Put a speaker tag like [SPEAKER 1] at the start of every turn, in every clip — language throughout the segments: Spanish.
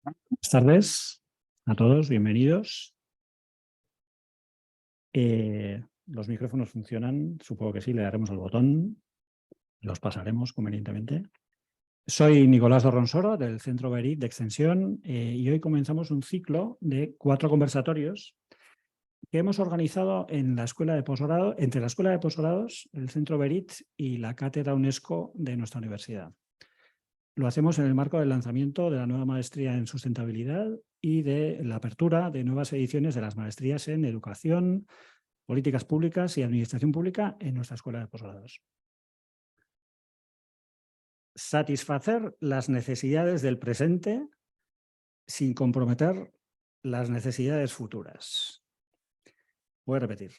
[SPEAKER 1] Buenas tardes a todos, bienvenidos. Los micrófonos funcionan, supongo que sí, le daremos al botón, los pasaremos convenientemente. Soy Nicolás Dorronsoro del Centro Berit de Extensión y hoy comenzamos un ciclo de 4 conversatorios que hemos organizado en la Escuela de Posgrado, entre la Escuela de Posgrados, el Centro Berit y la Cátedra UNESCO de nuestra universidad. Lo hacemos en el marco del lanzamiento de la nueva maestría en sustentabilidad y de la apertura de nuevas ediciones de las maestrías en educación, políticas públicas y administración pública en nuestra Escuela de Posgrados. Satisfacer las necesidades del presente sin comprometer las necesidades futuras. Voy a repetir.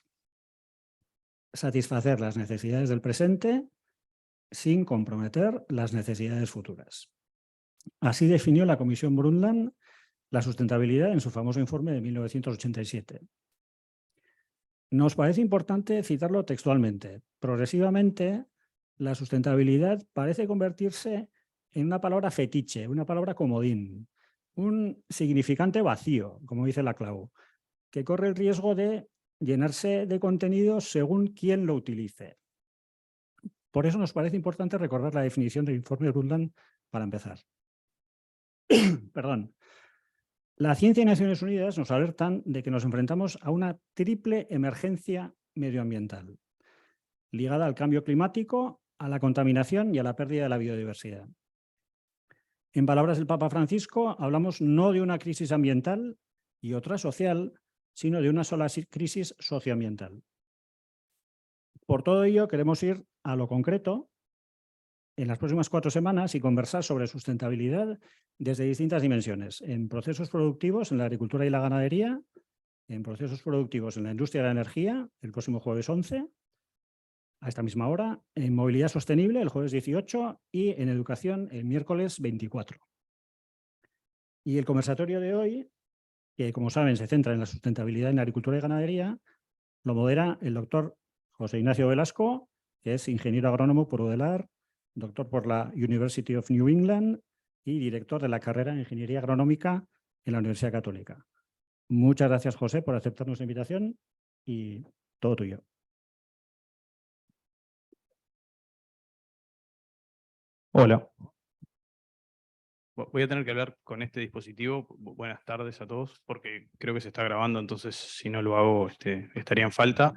[SPEAKER 1] Satisfacer las necesidades del presente sin comprometer las necesidades futuras. Así definió la Comisión Brundtland la sustentabilidad en su famoso informe de 1987. Nos parece importante citarlo textualmente. Progresivamente, la sustentabilidad parece convertirse en una palabra fetiche, una palabra comodín, un significante vacío, como dice la Clau, que corre el riesgo de llenarse de contenidos según quien lo utilice. Por eso nos parece importante recordar la definición del informe Brundtland para empezar. Perdón. La ciencia y Naciones Unidas nos alertan de que nos enfrentamos a una triple emergencia medioambiental, ligada al cambio climático, a la contaminación y a la pérdida de la biodiversidad. En palabras del Papa Francisco, hablamos no de una crisis ambiental y otra social, sino de una sola crisis socioambiental. Por todo ello, queremos ir a lo concreto en las próximas 4 semanas y conversar sobre sustentabilidad desde distintas dimensiones, en procesos productivos en la agricultura y la ganadería, en procesos productivos en la industria de la energía, el próximo jueves 11, a esta misma hora, en movilidad sostenible, el jueves 18, y en educación, el miércoles 24. Y el conversatorio de hoy, que como saben se centra en la sustentabilidad en la agricultura y ganadería, lo modera el doctor José Ignacio Velasco, que es ingeniero agrónomo por UDELAR, doctor por la University of New England y director de la carrera de Ingeniería Agronómica en la Universidad Católica. Muchas gracias, José, por aceptar nuestra invitación y todo tuyo.
[SPEAKER 2] Hola. Voy a tener que hablar con este dispositivo. Buenas tardes a todos, porque creo que se está grabando, entonces si no lo hago estaría en falta.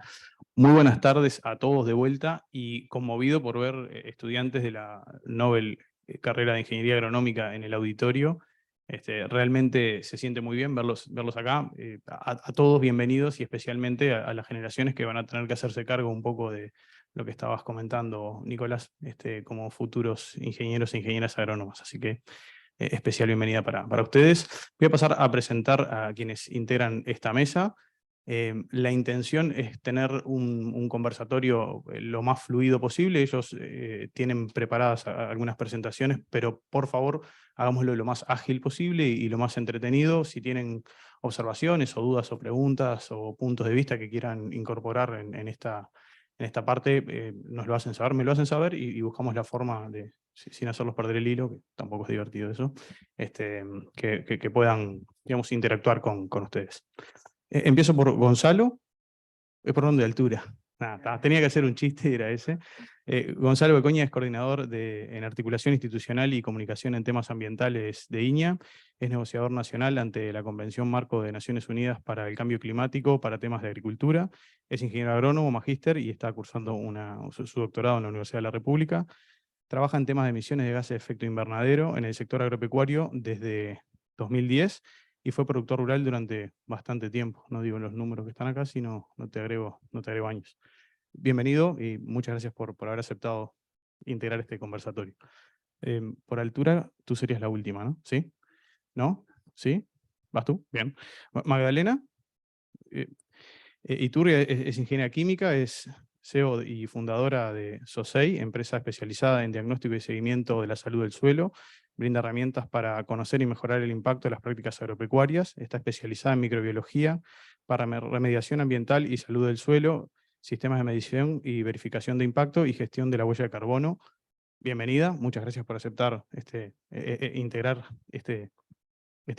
[SPEAKER 2] Muy buenas tardes a todos de vuelta y conmovido por ver estudiantes de la Nobel carrera de Ingeniería Agronómica en el auditorio. Realmente se siente muy bien verlos acá. A todos bienvenidos y especialmente a las generaciones que van a tener que hacerse cargo un poco de lo que estabas comentando, Nicolás, como futuros ingenieros e ingenieras agrónomas. Así que especial bienvenida para ustedes. Voy a pasar a presentar a quienes integran esta mesa. La intención es tener un conversatorio lo más fluido posible. Ellos tienen preparadas algunas presentaciones, pero por favor hagámoslo lo más ágil posible y lo más entretenido. Si tienen observaciones o dudas o preguntas o puntos de vista que quieran incorporar en esta parte, nos lo hacen saber, me lo hacen saber y buscamos la forma de, sin hacerlos perder el hilo, que tampoco es divertido eso, que puedan, digamos, interactuar con ustedes. Empiezo por Gonzalo. ¿Por dónde? De altura. Tenía que hacer un chiste, era ese. Gonzalo Becoña es coordinador en articulación institucional y comunicación en temas ambientales de INIA. Es negociador nacional ante la Convención Marco de Naciones Unidas para el Cambio Climático para temas de agricultura. Es ingeniero agrónomo, magíster y está cursando su doctorado en la Universidad de la República. Trabaja en temas de emisiones de gases de efecto invernadero en el sector agropecuario desde 2010 y fue productor rural durante bastante tiempo. No digo los números que están acá, sino no te agrego años. Bienvenido y muchas gracias por haber aceptado integrar este conversatorio. Por altura, tú serías la última, ¿no? ¿Sí? ¿No? ¿Sí? ¿Vas tú? Bien. Magdalena Iturria es ingeniera química, es CEO y fundadora de SOSEI, empresa especializada en diagnóstico y seguimiento de la salud del suelo. Brinda herramientas para conocer y mejorar el impacto de las prácticas agropecuarias. Está especializada en microbiología para remediación ambiental y salud del suelo, sistemas de medición y verificación de impacto y gestión de la huella de carbono. bienvenida. Muchas gracias por aceptar integrar este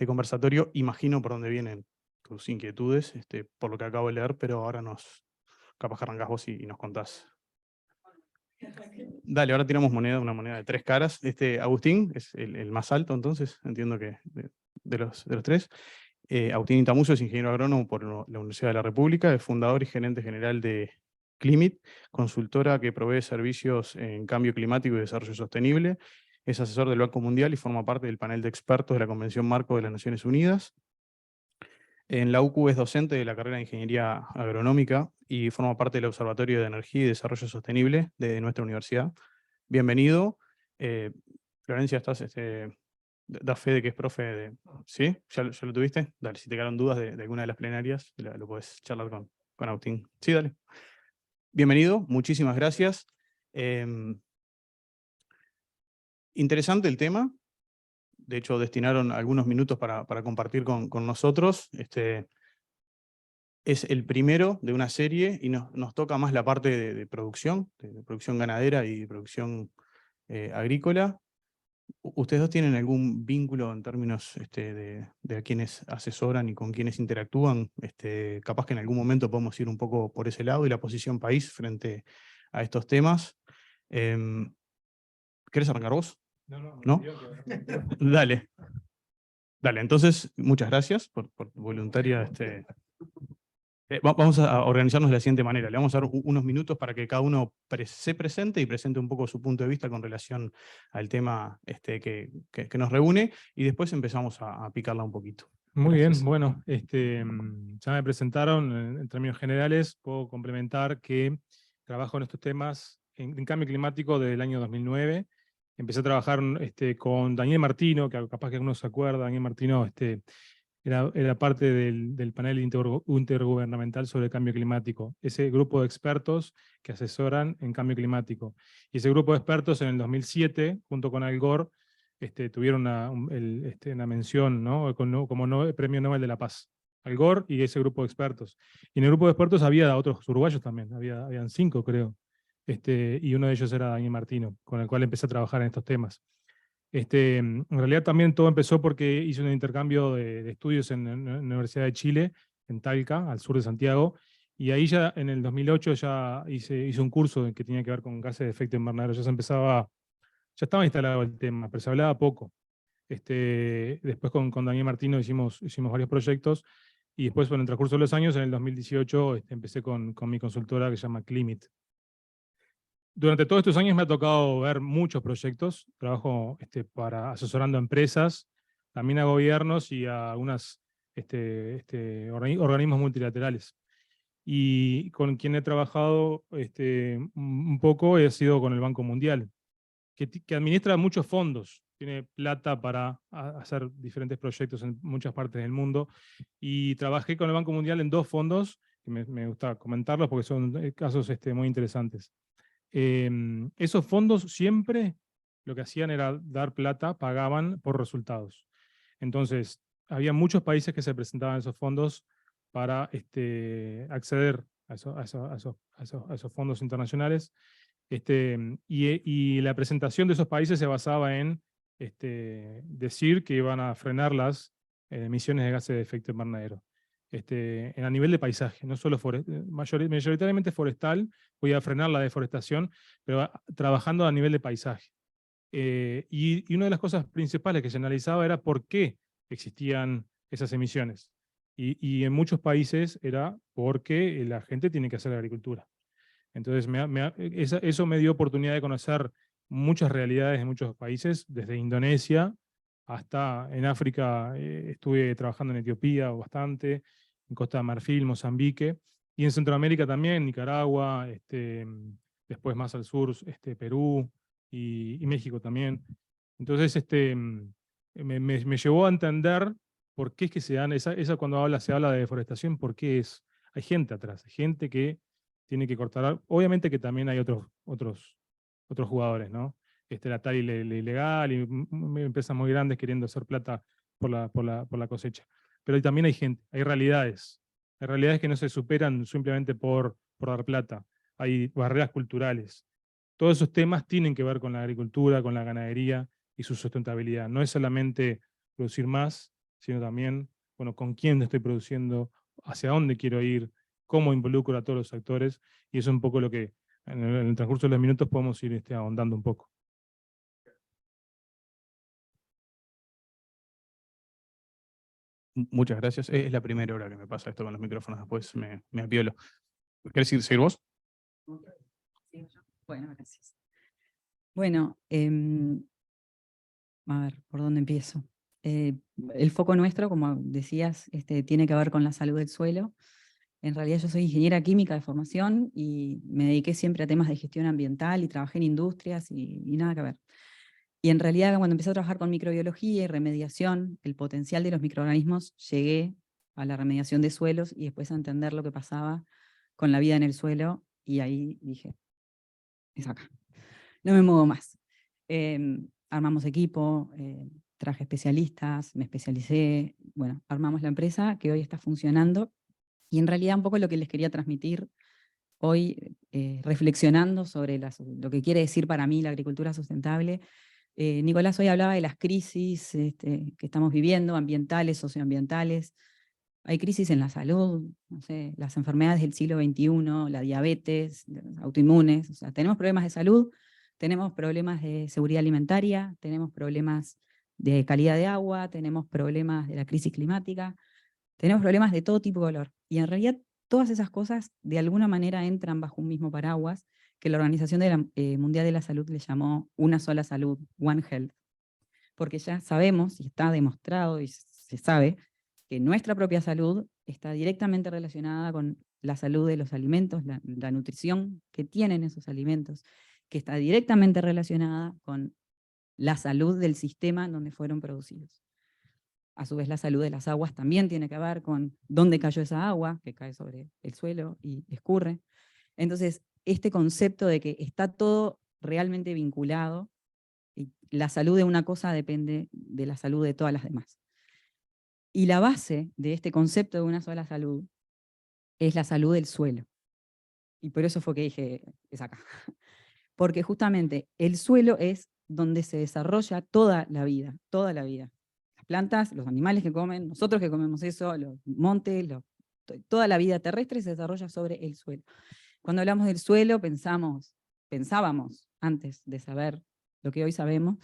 [SPEAKER 2] conversatorio. Imagino por dónde vienen tus inquietudes, por lo que acabo de leer, pero ahora capaz que arrancás vos y nos contás. Dale, ahora tiramos una moneda de 3 caras. Agustín es el más alto, entonces, entiendo que de los 3. Agustín Intamuso es ingeniero agrónomo por la Universidad de la República, es fundador y gerente general de Climit, consultora que provee servicios en cambio climático y desarrollo sostenible. Es asesor del Banco Mundial y forma parte del panel de expertos de la Convención Marco de las Naciones Unidas. En la UCU es docente de la carrera de Ingeniería Agronómica y forma parte del Observatorio de Energía y Desarrollo Sostenible de nuestra universidad. Bienvenido. Florencia, das fe de que es profe de... ¿Sí? ¿Ya lo tuviste? Dale, si te quedaron dudas de alguna de las plenarias, lo puedes charlar con Agustín. Sí, dale. Bienvenido, muchísimas gracias. Interesante el tema. De hecho, destinaron algunos minutos para compartir con nosotros. Es el primero de una serie y nos toca más la parte de producción, de producción ganadera y de producción agrícola. ¿Ustedes dos tienen algún vínculo en términos de a quienes asesoran y con quienes interactúan? Capaz que en algún momento podemos ir un poco por ese lado y la posición país frente a estos temas. ¿Querés arrancar vos? ¿No? Dale. Dale, entonces, muchas gracias por voluntaria. Vamos a organizarnos de la siguiente manera. Le vamos a dar unos minutos para que cada uno se presente y presente un poco su punto de vista con relación al tema que nos reúne, y después empezamos a picarla un poquito.
[SPEAKER 3] Muy
[SPEAKER 2] Gracias.
[SPEAKER 3] bien, bueno, ya me presentaron en términos generales. Puedo complementar que trabajo en estos temas en cambio climático desde el año 2009. Empecé a trabajar con Daniel Martino, que capaz que algunos se acuerdan. Daniel Martino era parte del panel intergubernamental sobre el cambio climático, ese grupo de expertos que asesoran en cambio climático. Y ese grupo de expertos en el 2007, junto con Al Gore, tuvieron una mención, ¿no? como Premio Nobel de la Paz. Al Gore y ese grupo de expertos. Y en el grupo de expertos había otros uruguayos también, habían 5 creo. Y uno de ellos era Daniel Martino, con el cual empecé a trabajar en estos temas. En realidad también todo empezó porque hice un intercambio de estudios en la Universidad de Chile, en Talca, al sur de Santiago, y ahí ya en el 2008 ya hice un curso que tenía que ver con gases de efecto invernadero. Ya estaba instalado el tema, pero se hablaba poco. Después con Daniel Martino hicimos varios proyectos, y después, en el transcurso de los años, en el 2018, empecé con mi consultora que se llama Climit. Durante todos estos años me ha tocado ver muchos proyectos. Trabajo asesorando a empresas, también a gobiernos y a algunos organismos multilaterales. Y con quien he trabajado un poco he sido con el Banco Mundial, que administra muchos fondos, tiene plata para hacer diferentes proyectos en muchas partes del mundo. Y trabajé con el Banco Mundial en 2 fondos, que me gusta comentarlos porque son casos muy interesantes. Esos fondos siempre lo que hacían era dar plata, pagaban por resultados. Entonces, había muchos países que se presentaban a esos fondos para acceder a esos fondos internacionales. Y la presentación de esos países se basaba en decir que iban a frenar las emisiones de gases de efecto invernadero. A nivel de paisaje, no solo mayoritariamente forestal, voy a frenar la deforestación, pero trabajando a nivel de paisaje. Y una de las cosas principales que se analizaba era por qué existían esas emisiones. Y en muchos países era porque la gente tiene que hacer agricultura. Entonces, eso me dio oportunidad de conocer muchas realidades en muchos países, desde Indonesia hasta en África. Estuve trabajando en Etiopía bastante, en Costa de Marfil, Mozambique, y en Centroamérica también, Nicaragua, después más al sur, Perú y México también. Entonces, me llevó a entender por qué es que se dan, cuando se habla de deforestación, por qué es. Hay gente atrás, hay gente que tiene que cortar. Obviamente que también hay otros jugadores, ¿no? La tala ilegal y empresas muy grandes queriendo hacer plata por la cosecha. Pero también hay gente, hay realidades que no se superan simplemente por dar plata. Hay barreras culturales. todos esos temas tienen que ver con la agricultura, con la ganadería y su sustentabilidad. No es solamente producir más, sino también, bueno, con quién estoy produciendo, hacia dónde quiero ir, cómo involucro a todos los actores, y eso es un poco lo que en el transcurso de los minutos podemos ir ahondando un poco.
[SPEAKER 2] Muchas gracias. Es la primera hora que me pasa esto con los micrófonos, después me apiolo. ¿Querés seguir vos?
[SPEAKER 4] Bueno, gracias. Bueno, a ver, ¿por dónde empiezo? El foco nuestro, como decías, tiene que ver con la salud del suelo. En realidad yo soy ingeniera química de formación y me dediqué siempre a temas de gestión ambiental y trabajé en industrias y nada que ver. Y en realidad cuando empecé a trabajar con microbiología y remediación, el potencial de los microorganismos, llegué a la remediación de suelos y después a entender lo que pasaba con la vida en el suelo, y ahí dije, es acá, no me muevo más. Armamos equipo, traje especialistas, me especialicé, bueno, armamos la empresa que hoy está funcionando, y en realidad un poco lo que les quería transmitir hoy, reflexionando sobre lo que quiere decir para mí la agricultura sustentable. Nicolás hoy hablaba de las crisis que estamos viviendo, ambientales, socioambientales. Hay crisis en la salud, no sé, las enfermedades del siglo XXI, la diabetes, autoinmunes, o sea, tenemos problemas de salud, tenemos problemas de seguridad alimentaria, tenemos problemas de calidad de agua, tenemos problemas de la crisis climática, tenemos problemas de todo tipo de color. Y en realidad todas esas cosas de alguna manera entran bajo un mismo paraguas que la Organización Mundial de la Salud le llamó una sola salud, One Health. Porque ya sabemos, y está demostrado y se sabe, que nuestra propia salud está directamente relacionada con la salud de los alimentos, la nutrición que tienen esos alimentos, que está directamente relacionada con la salud del sistema en donde fueron producidos. A su vez, la salud de las aguas también tiene que ver con dónde cayó esa agua, que cae sobre el suelo y escurre. Entonces, este concepto de que está todo realmente vinculado, y la salud de una cosa depende de la salud de todas las demás. Y la base de este concepto de una sola salud es la salud del suelo. Y por eso fue que dije, es acá. Porque justamente el suelo es donde se desarrolla toda la vida, toda la vida. Las plantas, los animales que comen, nosotros que comemos eso, los montes, toda la vida terrestre se desarrolla sobre el suelo. Cuando hablamos del suelo pensábamos, antes de saber lo que hoy sabemos,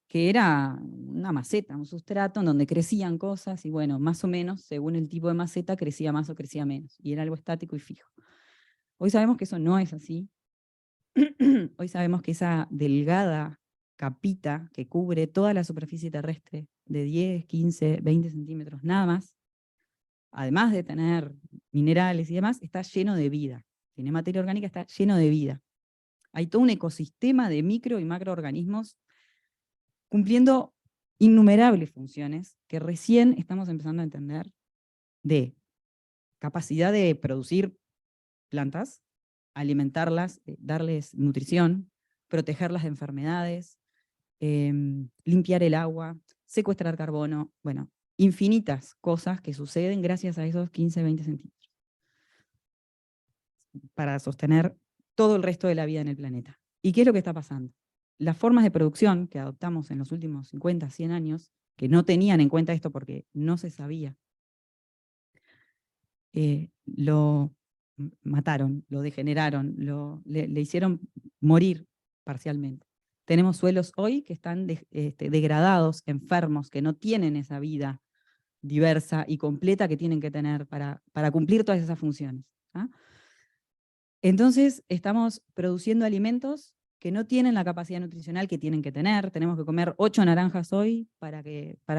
[SPEAKER 4] que era una maceta, un sustrato en donde crecían cosas, y bueno, más o menos, según el tipo de maceta, crecía más o crecía menos, y era algo estático y fijo. Hoy sabemos que eso no es así. Hoy sabemos que esa delgada capita que cubre toda la superficie terrestre, de 10, 15, 20 centímetros, nada más, además de tener minerales y demás, está lleno de vida. Tiene materia orgánica, está lleno de vida. Hay todo un ecosistema de micro y macroorganismos cumpliendo innumerables funciones que recién estamos empezando a entender, de capacidad de producir plantas, alimentarlas, darles nutrición, protegerlas de enfermedades, limpiar el agua, secuestrar carbono, bueno, infinitas cosas que suceden gracias a esos 15, 20 centímetros para sostener todo el resto de la vida en el planeta. ¿Y qué es lo que está pasando? Las formas de producción que adoptamos en los últimos 50, 100 años, que no tenían en cuenta esto porque no se sabía, lo mataron, lo degeneraron, le hicieron morir parcialmente. Tenemos suelos hoy que están degradados, enfermos, que no tienen esa vida diversa y completa que tienen que tener para cumplir todas esas funciones. ¿Ah? Entonces estamos produciendo alimentos que no tienen la capacidad nutricional que tienen que tener. Tenemos que comer 8 naranjas hoy para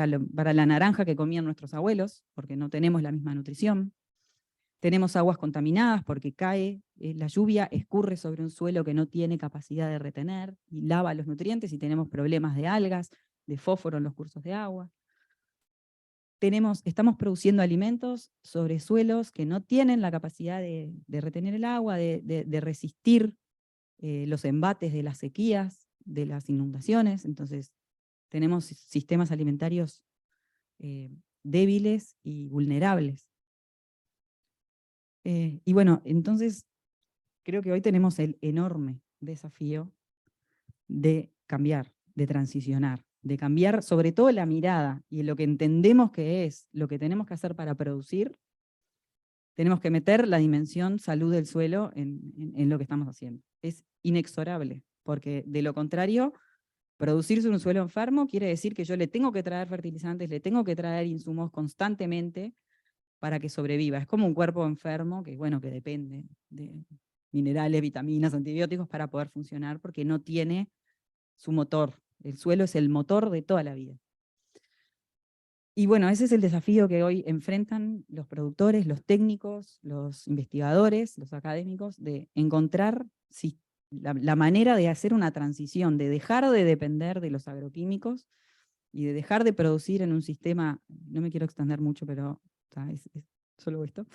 [SPEAKER 4] la naranja que comían nuestros abuelos, porque no tenemos la misma nutrición. Tenemos aguas contaminadas porque cae, la lluvia escurre sobre un suelo que no tiene capacidad de retener y lava los nutrientes, y tenemos problemas de algas, de fósforo en los cursos de agua. Estamos produciendo alimentos sobre suelos que no tienen la capacidad de retener el agua, de resistir los embates de las sequías, de las inundaciones. Entonces tenemos sistemas alimentarios débiles y vulnerables. Y bueno, entonces creo que hoy tenemos el enorme desafío de cambiar, de transicionar, de cambiar sobre todo la mirada y lo que entendemos que es lo que tenemos que hacer para producir. Tenemos que meter la dimensión salud del suelo en lo que estamos haciendo. Es inexorable, porque de lo contrario, producirse un suelo enfermo quiere decir que yo le tengo que traer fertilizantes, le tengo que traer insumos constantemente para que sobreviva. Es como un cuerpo enfermo que, bueno, que depende de minerales, vitaminas, antibióticos para poder funcionar, porque no tiene su motor. El suelo es el motor de toda la vida. Y bueno, ese es el desafío que hoy enfrentan los productores, los técnicos, los investigadores, los académicos, de encontrar la manera de hacer una transición, de dejar de depender de los agroquímicos y de dejar de producir en un sistema, no me quiero extender mucho, pero es solo esto,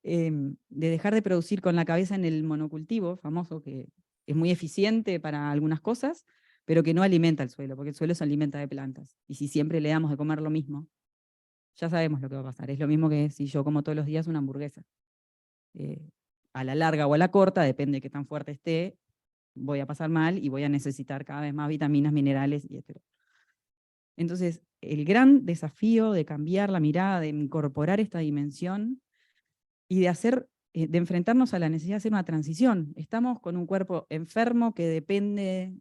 [SPEAKER 4] de dejar de producir con la cabeza en el monocultivo, famoso, que es muy eficiente para algunas cosas, pero que no alimenta el suelo, porque el suelo se alimenta de plantas. Y si siempre le damos de comer lo mismo, ya sabemos lo que va a pasar. Es lo mismo que si yo como todos los días una hamburguesa. A la larga o a la corta, depende de qué tan fuerte esté, voy a pasar mal y voy a necesitar cada vez más vitaminas, minerales y etc. Entonces, el gran desafío de cambiar la mirada, de incorporar esta dimensión y de enfrentarnos a la necesidad de hacer una transición. Estamos con un cuerpo enfermo que depende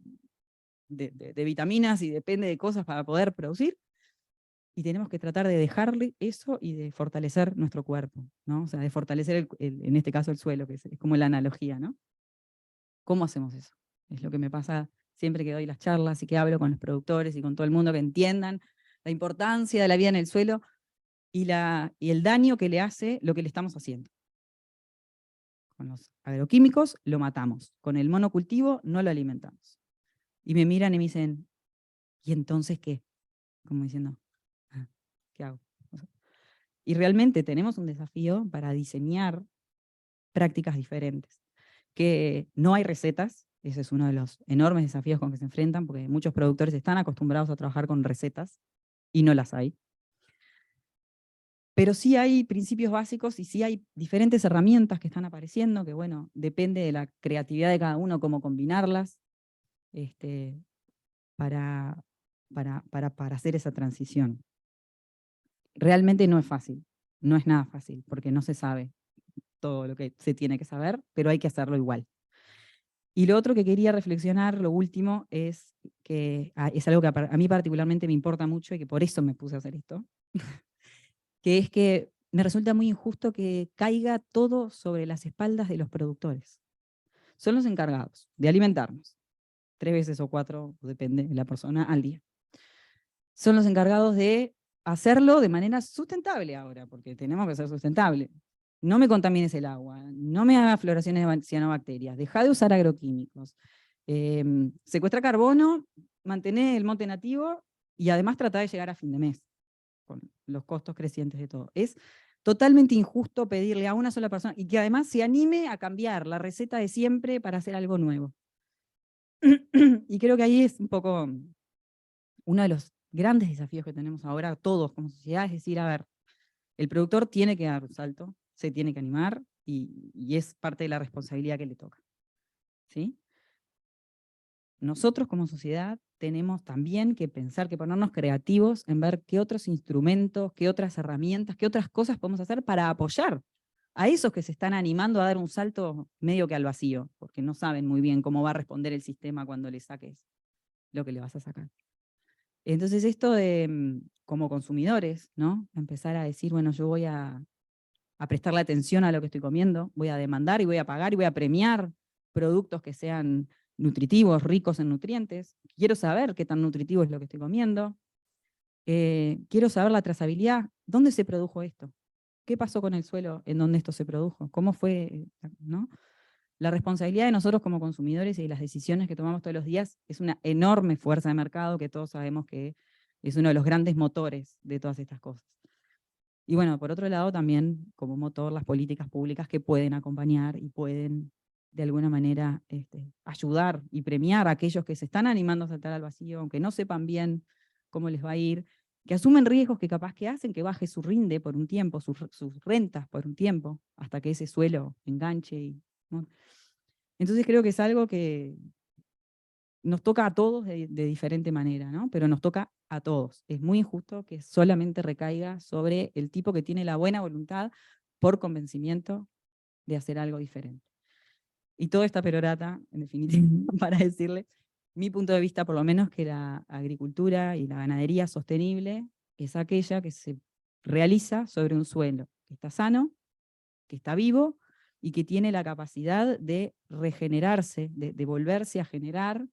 [SPEAKER 4] de vitaminas y depende de cosas para poder producir, y tenemos que tratar de dejarle eso y de fortalecer nuestro cuerpo, ¿no? O sea, de fortalecer, en este caso, el suelo, que es como la analogía, ¿no? ¿Cómo hacemos eso? Es lo que me pasa siempre que doy las charlas y que hablo con los productores y con todo el mundo, que entiendan la importancia de la vida en el suelo y el daño que le hace lo que le estamos haciendo. Con los agroquímicos lo matamos, con el monocultivo no lo alimentamos. Y me miran y me dicen, ¿y entonces qué? Como diciendo, ¿qué hago? Y realmente tenemos un desafío para diseñar prácticas diferentes, que no hay recetas, ese es uno de los enormes desafíos con que se enfrentan, porque muchos productores están acostumbrados a trabajar con recetas y no las hay. Pero sí hay principios básicos y sí hay diferentes herramientas que están apareciendo, que bueno, depende de la creatividad de cada uno cómo combinarlas para hacer esa transición. Realmente no es fácil, no es nada fácil, porque no se sabe todo lo que se tiene que saber, pero hay que hacerlo igual. Y lo otro que quería reflexionar, lo último, es que es algo que a mí particularmente me importa mucho y que por eso me puse a hacer esto, que es que me resulta muy injusto que caiga todo sobre las espaldas de los productores. Son los encargados de alimentarnos, 3 veces o 4, depende de la persona, al día. Son los encargados de hacerlo de manera sustentable ahora, porque tenemos que ser sustentable. No me contamines el agua, no me hagas floraciones de cianobacterias, deja de usar agroquímicos, secuestra carbono, mantener el monte nativo y además trata de llegar a fin de mes, con los costos crecientes de todo. Es totalmente injusto pedirle a una sola persona y que además se anime a cambiar la receta de siempre para hacer algo nuevo. Y creo que ahí es un poco uno de los grandes desafíos que tenemos ahora todos como sociedad, es decir, a ver, el productor tiene que dar un salto, se tiene que animar y es parte de la responsabilidad que le toca. ¿Sí? Nosotros como sociedad tenemos también que pensar, que ponernos creativos en ver qué otros instrumentos, qué otras herramientas, qué otras cosas podemos hacer para apoyar a esos que se están animando a dar un salto medio que al vacío, porque no saben muy bien cómo va a responder el sistema cuando le saques lo que le vas a sacar. Entonces esto de, como consumidores, ¿no? Empezar a decir, bueno, yo voy a prestarle atención a lo que estoy comiendo, voy a demandar y voy a pagar y voy a premiar productos que sean nutritivos, ricos en nutrientes. Quiero saber qué tan nutritivo es lo que estoy comiendo. Quiero saber la trazabilidad. ¿Dónde se produjo esto? ¿Qué pasó con el suelo en donde esto se produjo? ¿Cómo fue? ¿No? La responsabilidad de nosotros como consumidores y de las decisiones que tomamos todos los días es una enorme fuerza de mercado que todos sabemos que es uno de los grandes motores de todas estas cosas. Y bueno, por otro lado también como motor las políticas públicas que pueden acompañar y pueden de alguna manera ayudar y premiar a aquellos que se están animando a saltar al vacío, aunque no sepan bien cómo les va a ir, que asumen riesgos que capaz que hacen que baje su rinde por un tiempo, sus rentas por un tiempo, hasta que ese suelo enganche. ¿No? Entonces creo que es algo que nos toca a todos de diferente manera, ¿no? Pero nos toca a todos. Es muy injusto que solamente recaiga sobre el tipo que tiene la buena voluntad por convencimiento de hacer algo diferente. Y toda esta perorata, en definitiva, para decirle, mi punto de vista, por lo menos, que la agricultura y la ganadería sostenible es aquella que se realiza sobre un suelo que está sano, que está vivo y que tiene la capacidad de regenerarse, de volverse a generar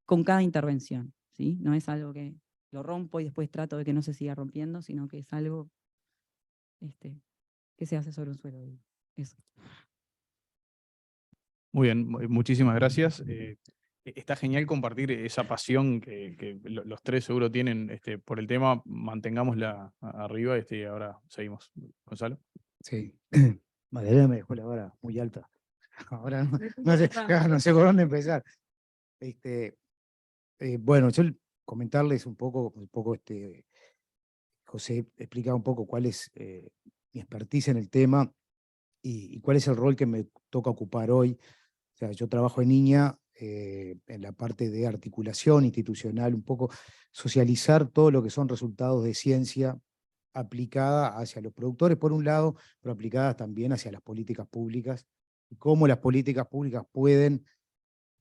[SPEAKER 4] con cada intervención, ¿sí? No es algo que lo rompo y después trato de que no se siga rompiendo, sino que es algo que se hace sobre un suelo vivo. Eso.
[SPEAKER 2] Muy bien, muchísimas gracias. Está genial compartir esa pasión que los tres seguro tienen por el tema. Mantengámosla arriba y ahora seguimos. Gonzalo.
[SPEAKER 5] Sí, Magdalena me dejó la vara muy alta. Ahora no sé por dónde empezar. Bueno, yo comentarles un poco, José explicaba un poco cuál es mi expertise en el tema y cuál es el rol que me toca ocupar hoy. O sea, yo trabajo en Niña en la parte de articulación institucional, un poco socializar todo lo que son resultados de ciencia aplicada hacia los productores, por un lado, pero aplicada también hacia las políticas públicas, y cómo las políticas públicas pueden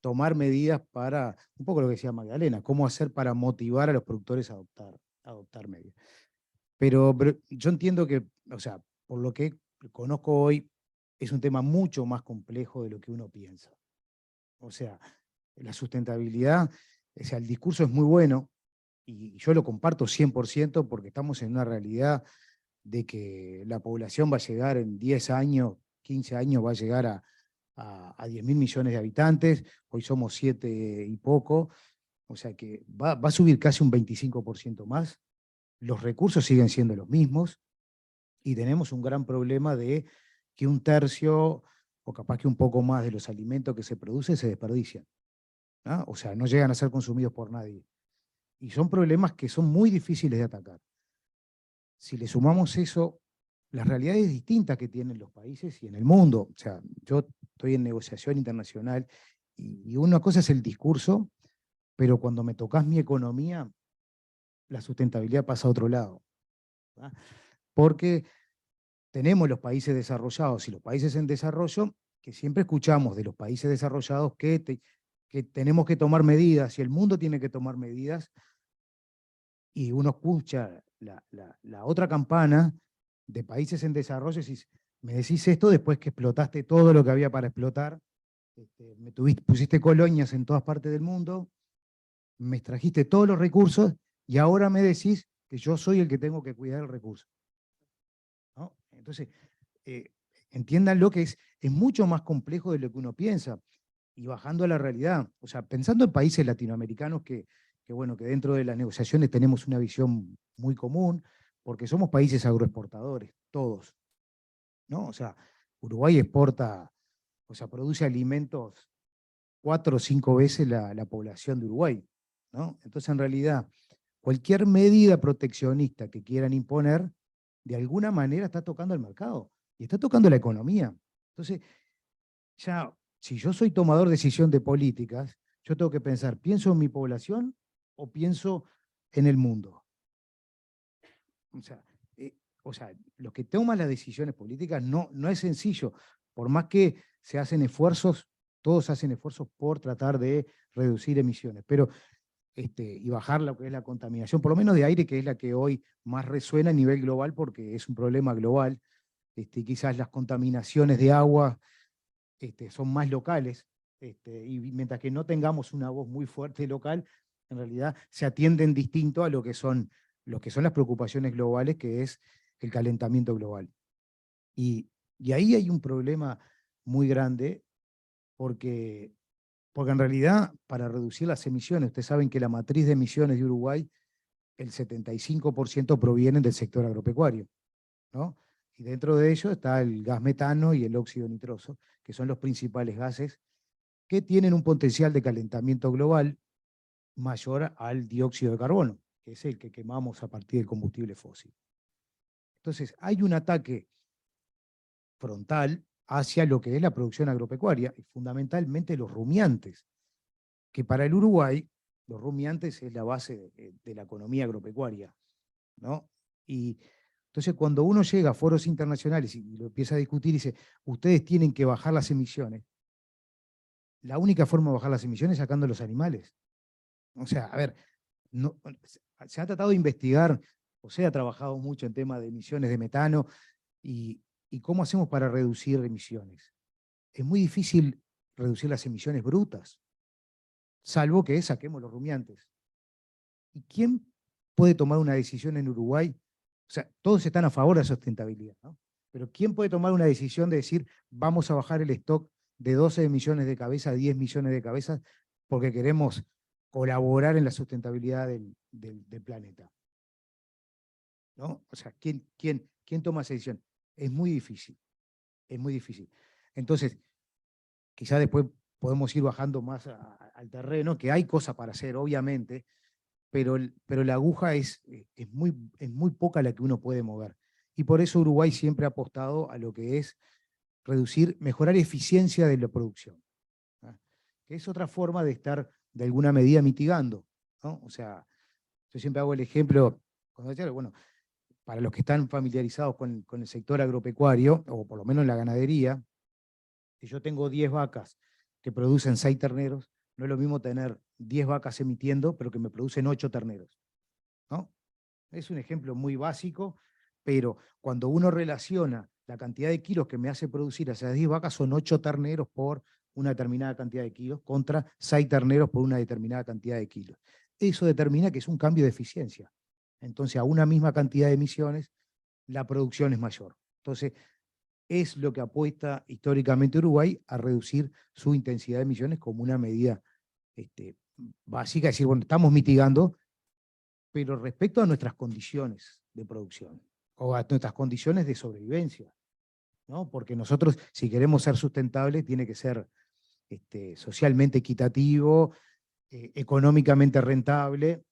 [SPEAKER 5] tomar medidas para, un poco lo que decía Magdalena, cómo hacer para motivar a los productores a adoptar medidas. Pero yo entiendo que, o sea, por lo que conozco hoy, es un tema mucho más complejo de lo que uno piensa. O sea, la sustentabilidad, o sea, el discurso es muy bueno, y yo lo comparto 100% porque estamos en una realidad de que la población va a llegar en 10 años, 15 años, va a llegar a 10.000 millones de habitantes, hoy somos 7 y poco, o sea que va a subir casi un 25% más, los recursos siguen siendo los mismos, y tenemos un gran problema de que un tercio, o capaz que un poco más de los alimentos que se producen se desperdician, ¿no? O sea, no llegan a ser consumidos por nadie. Y son problemas que son muy difíciles de atacar. Si le sumamos eso, las realidades distintas que tienen los países y en el mundo, o sea, yo estoy en negociación internacional y una cosa es el discurso, pero cuando me tocas mi economía, la sustentabilidad pasa a otro lado, ¿verdad? Porque tenemos los países desarrollados y los países en desarrollo, que siempre escuchamos de los países desarrollados que tenemos que tomar medidas y el mundo tiene que tomar medidas, y uno escucha la otra campana de países en desarrollo y decís, me decís esto después que explotaste todo lo que había para explotar, pusiste colonias en todas partes del mundo, me extrajiste todos los recursos y ahora me decís que yo soy el que tengo que cuidar el recurso, ¿no? Entonces, entiendan lo que es mucho más complejo de lo que uno piensa, y bajando a la realidad, o sea, pensando en países latinoamericanos que bueno, que dentro de las negociaciones tenemos una visión muy común, porque somos países agroexportadores, todos, ¿no? O sea, Uruguay exporta, o sea, produce alimentos 4 o 5 veces la población de Uruguay, ¿no? Entonces, en realidad, cualquier medida proteccionista que quieran imponer, de alguna manera está tocando el mercado y está tocando la economía. Entonces, ya, si yo soy tomador de decisión de políticas, yo tengo que pensar, ¿pienso en mi población o pienso en el mundo? O sea, los que toman las decisiones políticas no es sencillo, por más que se hacen esfuerzos, todos hacen esfuerzos por tratar de reducir emisiones, pero y bajar lo que es la contaminación, por lo menos de aire, que es la que hoy más resuena a nivel global porque es un problema global. Quizás las contaminaciones de agua son más locales, y mientras que no tengamos una voz muy fuerte local, en realidad se atienden distinto a lo que son las preocupaciones globales, que es el calentamiento global. Y ahí hay un problema muy grande, porque en realidad, para reducir las emisiones, ustedes saben que la matriz de emisiones de Uruguay, el 75% provienen del sector agropecuario, ¿no? Y dentro de ello está el gas metano y el óxido nitroso, que son los principales gases que tienen un potencial de calentamiento global mayor al dióxido de carbono, que es el que quemamos a partir del combustible fósil. Entonces, hay un ataque frontal hacia lo que es la producción agropecuaria, y fundamentalmente los rumiantes. que para el Uruguay los rumiantes es la base de la economía agropecuaria, ¿no? Y entonces cuando uno llega a foros internacionales y lo empieza a discutir y dice, ustedes tienen que bajar las emisiones, la única forma de bajar las emisiones es sacando los animales. O sea, a ver, no, se ha tratado de investigar, José ha trabajado mucho en temas de emisiones de metano y cómo hacemos para reducir emisiones. Es muy difícil reducir las emisiones brutas, salvo que saquemos los rumiantes. ¿Y quién puede tomar una decisión en Uruguay? O sea, todos están a favor de la sustentabilidad, ¿no? Pero ¿quién puede tomar una decisión de decir vamos a bajar el stock de 12 millones de cabezas a 10 millones de cabezas porque queremos colaborar en la sustentabilidad del planeta? ¿No? O sea, ¿quién toma esa decisión? Es muy difícil, es muy difícil. Entonces, quizá después podemos ir bajando más al terreno, que hay cosas para hacer, obviamente, pero la aguja es muy poca la que uno puede mover. Y por eso Uruguay siempre ha apostado a lo que es mejorar eficiencia de la producción, ¿no? Que es otra forma de estar de alguna medida mitigando, ¿no? O sea, yo siempre hago el ejemplo, cuando decía, bueno, para los que están familiarizados con el sector agropecuario, o por lo menos en la ganadería, si yo tengo 10 vacas que producen 6 terneros, no es lo mismo tener 10 vacas emitiendo, pero que me producen 8 terneros, ¿no? Es un ejemplo muy básico, pero cuando uno relaciona la cantidad de kilos que me hace producir esas 10 vacas, son 8 terneros por una determinada cantidad de kilos, contra 6 terneros por una determinada cantidad de kilos. Eso determina que es un cambio de eficiencia. Entonces, a una misma cantidad de emisiones, la producción es mayor. Entonces, es lo que apuesta históricamente Uruguay a reducir su intensidad de emisiones como una medida básica, es decir, bueno, estamos mitigando, pero respecto a nuestras condiciones de producción o a nuestras condiciones de sobrevivencia, ¿no? Porque nosotros, si queremos ser sustentables, tiene que ser socialmente equitativo, económicamente rentable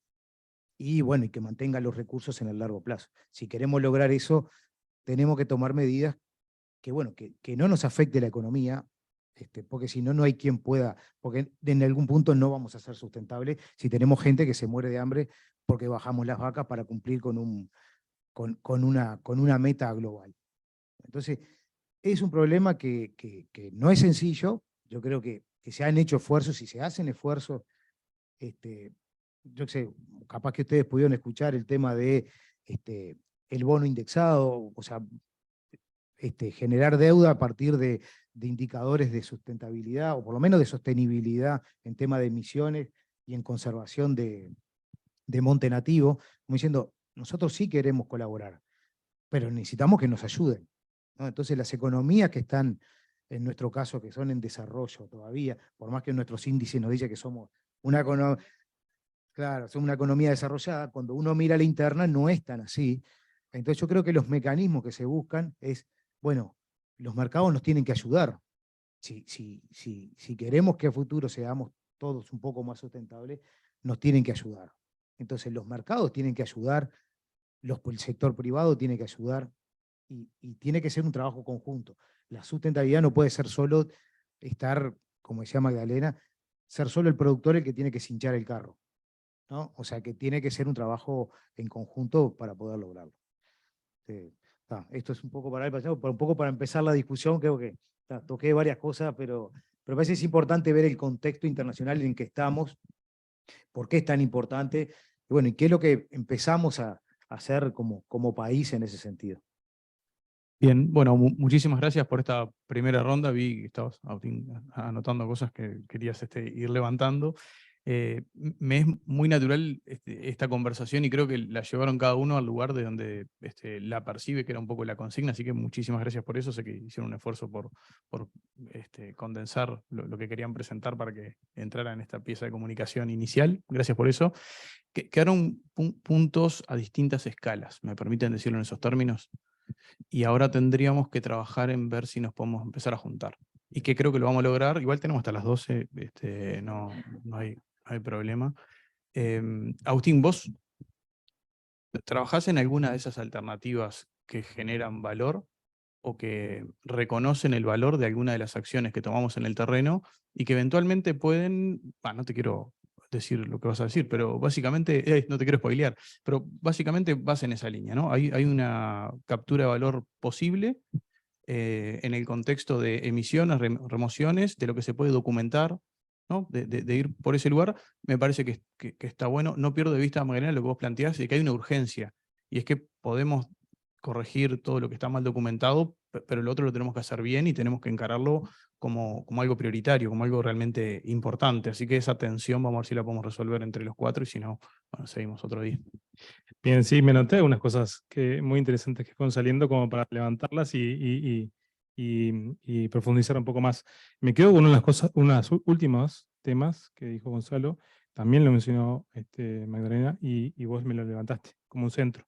[SPEAKER 5] y, bueno, y que mantenga los recursos en el largo plazo. Si queremos lograr eso, tenemos que tomar medidas que, bueno, que no nos afecte la economía, porque si no, no hay quien pueda, porque en algún punto no vamos a ser sustentables si tenemos gente que se muere de hambre porque bajamos las vacas para cumplir con una meta global. Entonces, es un problema que no es sencillo. Yo creo que se han hecho esfuerzos y se hacen esfuerzos. Yo sé, capaz que ustedes pudieron escuchar el tema de el bono indexado, o sea, generar deuda a partir de indicadores de sustentabilidad, o por lo menos de sostenibilidad en tema de emisiones y en conservación de monte nativo, como diciendo, nosotros sí queremos colaborar, pero necesitamos que nos ayuden, ¿no? Entonces las economías que están, en nuestro caso, que son en desarrollo todavía, por más que nuestros índices nos dicen que somos una economía, claro, somos una economía desarrollada, cuando uno mira la interna no es tan así. Entonces yo creo que los mecanismos que se buscan es, bueno, los mercados nos tienen que ayudar. Si queremos que a futuro seamos todos un poco más sustentables, nos tienen que ayudar. Entonces los mercados tienen que ayudar, el sector privado tiene que ayudar y tiene que ser un trabajo conjunto. La sustentabilidad no puede ser solo estar, como decía Magdalena, ser solo el productor el que tiene que cinchar el carro, ¿no? O sea, que tiene que ser un trabajo en conjunto para poder lograrlo. Esto es un poco para el pasado, un poco para empezar la discusión. Creo que toqué varias cosas, pero me parece que es importante ver el contexto internacional en que estamos, por qué es tan importante, y bueno, y qué es lo que empezamos a hacer como país en ese sentido.
[SPEAKER 2] Bien, bueno, muchísimas gracias por esta primera ronda. Vi que estabas, Agustín, anotando cosas que querías ir levantando. Me es muy natural esta conversación y creo que la llevaron cada uno al lugar de donde la percibe, que era un poco la consigna, así que muchísimas gracias por eso. Sé que hicieron un esfuerzo por condensar lo que querían presentar para que entrara en esta pieza de comunicación inicial. Gracias por eso. Quedaron puntos a distintas escalas, ¿me permiten decirlo en esos términos? Y ahora tendríamos que trabajar en ver si nos podemos empezar a juntar. Y que creo que lo vamos a lograr. Igual tenemos hasta las 12, no hay problema. Agustín, ¿vos trabajás en alguna de esas alternativas que generan valor? o que reconocen el valor de alguna de las acciones que tomamos en el terreno y que eventualmente pueden, no te quiero decir lo que vas a decir, pero básicamente, no te quiero spoilear, pero básicamente vas en esa línea, ¿no? Hay una captura de valor posible en el contexto de emisiones, remociones, de lo que se puede documentar, ¿no? De ir por ese lugar, me parece que está bueno. No pierdo de vista, Magdalena, lo que vos planteás, de que hay una urgencia, y es que podemos corregir todo lo que está mal documentado, pero lo otro lo tenemos que hacer bien y tenemos que encararlo como algo prioritario, como algo realmente importante. Así que esa tensión vamos a ver si la podemos resolver entre los cuatro, y si no, bueno, seguimos otro día.
[SPEAKER 3] Bien, sí, me noté unas cosas muy interesantes que fueron saliendo como para levantarlas y profundizar un poco más. Me quedo con unas últimos temas que dijo Gonzalo, también lo mencionó Magdalena, y vos me lo levantaste como un centro.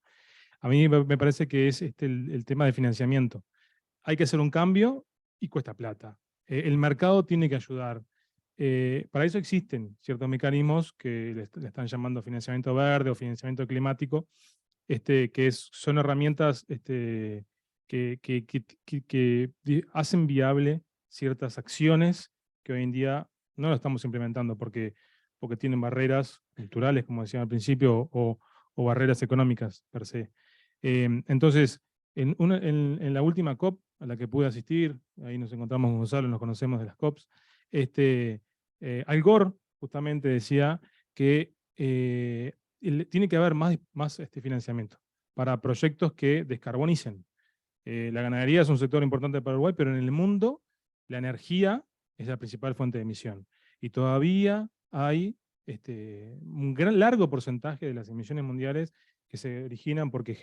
[SPEAKER 3] A mí me parece que es el tema de financiamiento. Hay que hacer un cambio y cuesta plata. El mercado tiene que ayudar. Para eso existen ciertos mecanismos que le están llamando financiamiento verde o financiamiento climático, son herramientas que hacen viable ciertas acciones que hoy en día no lo estamos implementando porque tienen barreras culturales, como decía al principio, o barreras económicas per se. Entonces, en la última COP a la que pude asistir, ahí nos encontramos con Gonzalo, nos conocemos de las COPs, Al Gore justamente decía que tiene que haber más financiamiento para proyectos que descarbonicen. La ganadería es un sector importante para Uruguay, pero en el mundo la energía es la principal fuente de emisión. Y todavía hay un largo porcentaje de las emisiones mundiales que se originan porque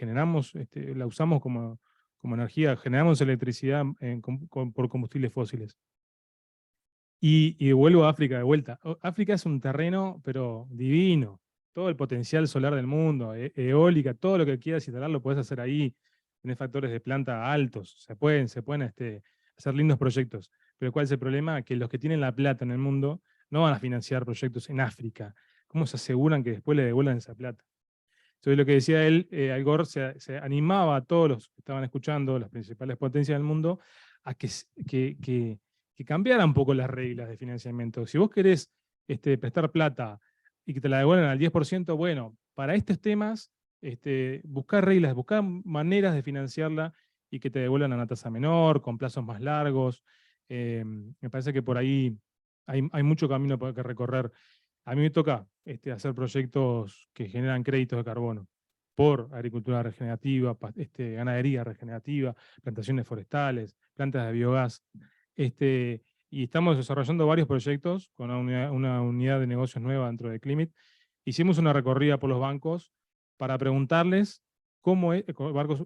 [SPEAKER 3] la usamos como energía, generamos electricidad por combustibles fósiles. Y vuelvo a África de vuelta. África es un terreno, pero divino. Todo el potencial solar del mundo, eólica, todo lo que quieras instalar lo puedes hacer ahí. Tenés factores de planta altos, se pueden hacer lindos proyectos. Pero ¿cuál es el problema? Que los que tienen la plata en el mundo no van a financiar proyectos en África. ¿Cómo se aseguran que después le devuelvan esa plata? Entonces lo que decía él, Al Gore se animaba a todos los que estaban escuchando, las principales potencias del mundo, a que cambiaran un poco las reglas de financiamiento. Si vos querés prestar plata y que te la devuelvan al 10%, bueno, para estos temas, buscar reglas, buscar maneras de financiarla y que te devuelvan a una tasa menor, con plazos más largos. Me parece que por ahí hay mucho camino que recorrer. A mí me toca hacer proyectos que generan créditos de carbono por agricultura regenerativa, ganadería regenerativa, plantaciones forestales, plantas de biogás. Y estamos desarrollando varios proyectos con una unidad de negocios nueva dentro de Climit. Hicimos una recorrida por los bancos para preguntarles cómo es,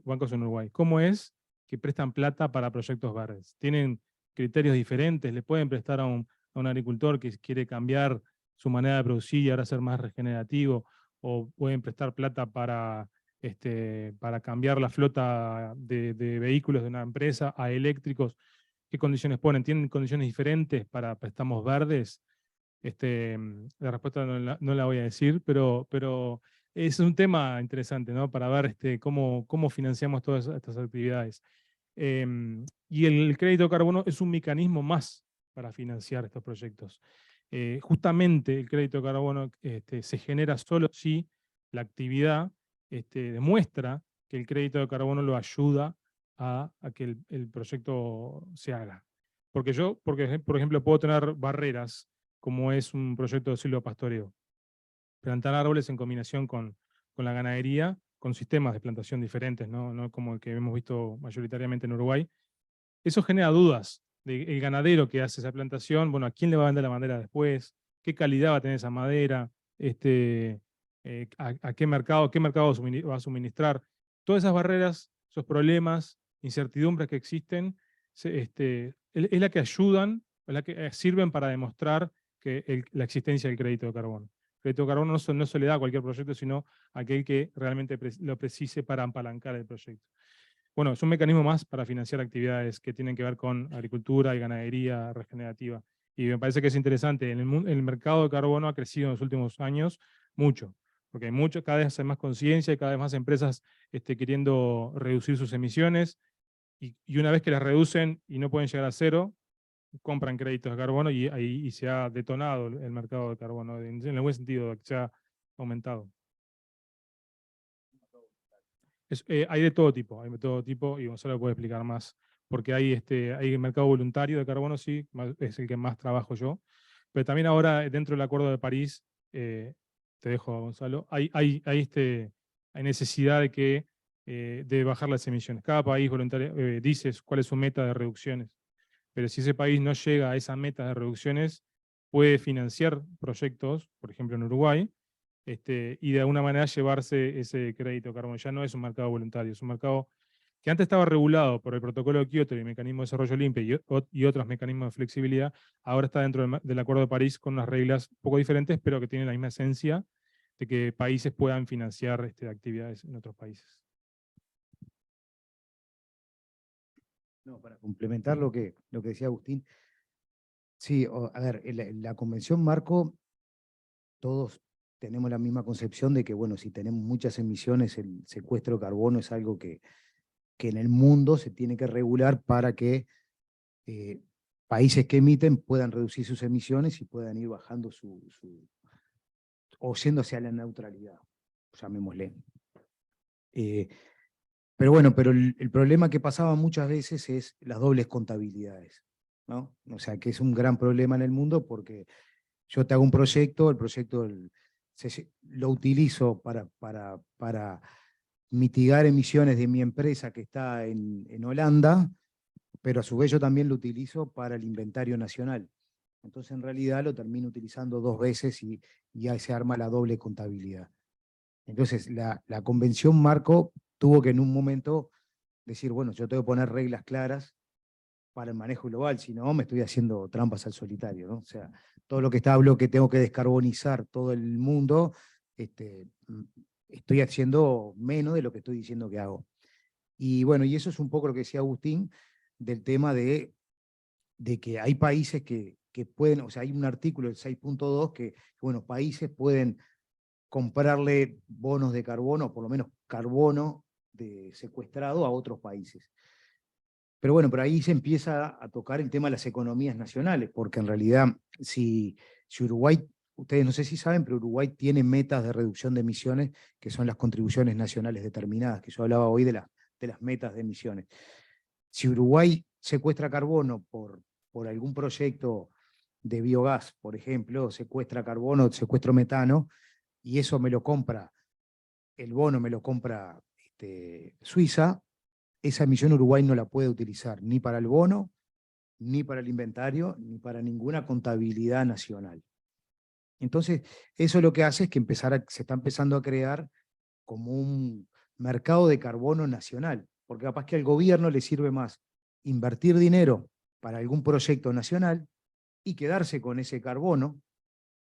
[SPEAKER 3] bancos en Uruguay, cómo es que prestan plata para proyectos verdes. ¿Tienen criterios diferentes? ¿Le pueden prestar a un agricultor que quiere cambiar su manera de producir y ahora ser más regenerativo? ¿O pueden prestar plata para cambiar la flota de vehículos de una empresa a eléctricos? ¿Qué condiciones ponen? ¿Tienen condiciones diferentes para préstamos verdes? La respuesta no la voy a decir, pero es un tema interesante, ¿no? Para ver cómo financiamos todas estas actividades. Y el crédito de carbono es un mecanismo más para financiar estos proyectos. Justamente el crédito de carbono se genera solo si la actividad demuestra que el crédito de carbono lo ayuda a que el proyecto se haga. Porque por ejemplo, puedo tener barreras, como es un proyecto de silvopastoreo. Plantar árboles en combinación con la ganadería, con sistemas de plantación diferentes, no como el que hemos visto mayoritariamente en Uruguay. Eso genera dudas del ganadero que hace esa plantación. Bueno, ¿a quién le va a vender la madera después? ¿Qué calidad va a tener esa madera? ¿A qué mercado va a suministrar? Todas esas barreras, esos problemas, incertidumbres que existen, es la que ayudan, es la que sirven para demostrar la existencia del crédito de carbono. El crédito de carbono no se le da a cualquier proyecto, sino a aquel que realmente lo precise para apalancar el proyecto. Bueno, es un mecanismo más para financiar actividades que tienen que ver con agricultura y ganadería regenerativa. Y me parece que es interesante. El mercado de carbono ha crecido en los últimos años mucho, porque cada vez hay más conciencia y cada vez más empresas queriendo reducir sus emisiones. y una vez que las reducen y no pueden llegar a cero, compran créditos de carbono y ahí se ha detonado el mercado de carbono, en el buen sentido, que se ha aumentado. Hay de todo tipo, y Gonzalo puede explicar más, porque hay mercado voluntario de carbono, sí, es el que más trabajo yo, pero también ahora dentro del Acuerdo de París, te dejo a Gonzalo, hay necesidad de bajar las emisiones. Cada país dice cuál es su meta de reducciones, pero si ese país no llega a esa meta de reducciones, puede financiar proyectos, por ejemplo en Uruguay, y de alguna manera llevarse ese crédito de carbono. Ya no es un mercado voluntario, es un mercado que antes estaba regulado por el protocolo de Kioto y el mecanismo de desarrollo limpio y otros mecanismos de flexibilidad, ahora está dentro del Acuerdo de París con unas reglas un poco diferentes, pero que tienen la misma esencia de que países puedan financiar actividades en otros países.
[SPEAKER 5] No, para complementar lo que decía Agustín, sí, a ver, en la Convención Marco, todos tenemos la misma concepción de que, bueno, si tenemos muchas emisiones, el secuestro de carbono es algo que en el mundo se tiene que regular para que países que emiten puedan reducir sus emisiones y puedan ir bajando o yendo hacia la neutralidad, llamémosle. Pero bueno, pero el problema que pasaba muchas veces es las dobles contabilidades, ¿no? O sea, que es un gran problema en el mundo porque yo te hago un proyecto, el proyecto lo utilizo para mitigar emisiones de mi empresa que está en Holanda, pero a su vez yo también lo utilizo para el inventario nacional. Entonces en realidad lo termino utilizando 2 veces y ahí se arma la doble contabilidad. Entonces la Convención Marco tuvo que en un momento decir, bueno, yo tengo que poner reglas claras para el manejo global, si no me estoy haciendo trampas al solitario, ¿no? O sea, todo lo que hablo que tengo que descarbonizar todo el mundo, estoy haciendo menos de lo que estoy diciendo que hago. Y bueno, y eso es un poco lo que decía Agustín, del tema de que hay países que pueden, o sea, hay un artículo, el 6.2, que, bueno, países pueden comprarle bonos de carbono, o por lo menos carbono secuestrado a otros países. Pero bueno, por ahí se empieza a tocar el tema de las economías nacionales, porque en realidad, si Uruguay, ustedes no sé si saben, pero Uruguay tiene metas de reducción de emisiones, que son las contribuciones nacionales determinadas, que yo hablaba hoy de las metas de emisiones. Si Uruguay secuestra carbono por algún proyecto de biogás, por ejemplo, secuestra carbono, secuestra metano, y eso me lo compra, el bono me lo compra Suiza, esa emisión Uruguay no la puede utilizar ni para el bono, ni para el inventario, ni para ninguna contabilidad nacional. Entonces, eso lo que hace es que se está empezando a crear como un mercado de carbono nacional, porque capaz que al gobierno le sirve más invertir dinero para algún proyecto nacional y quedarse con ese carbono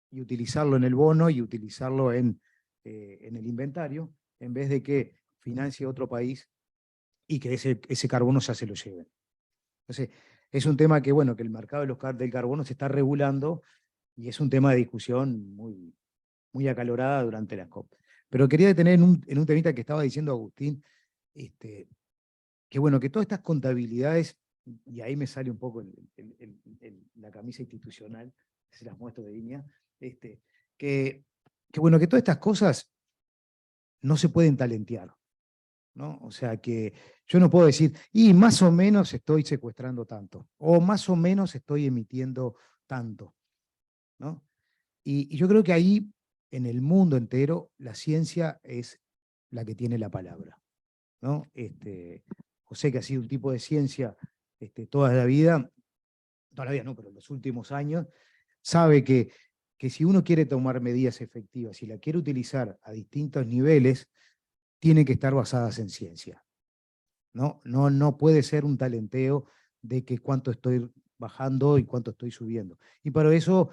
[SPEAKER 5] y utilizarlo en el bono y utilizarlo en el inventario, en vez de que financie otro país y que ese carbono ya se lo lleven. Entonces, es un tema que, bueno, que el mercado del carbono se está regulando y es un tema de discusión muy, muy acalorada durante la COP. Pero quería detener en un temita que estaba diciendo Agustín, que bueno, que todas estas contabilidades, y ahí me sale un poco la camisa institucional, se las muestro de línea, que bueno, que todas estas cosas no se pueden talentear, ¿no? O sea que yo no puedo decir, y más o menos estoy secuestrando tanto, o más o menos estoy emitiendo tanto, ¿no? Y yo creo que ahí, en el mundo entero, la ciencia es la que tiene la palabra, ¿no? José, que ha sido un tipo de ciencia toda la vida no, pero en los últimos años, sabe que si uno quiere tomar medidas efectivas, si la quiere utilizar a distintos niveles, tienen que estar basadas en ciencia. No puede ser un talenteo de que cuánto estoy bajando y cuánto estoy subiendo. Y para eso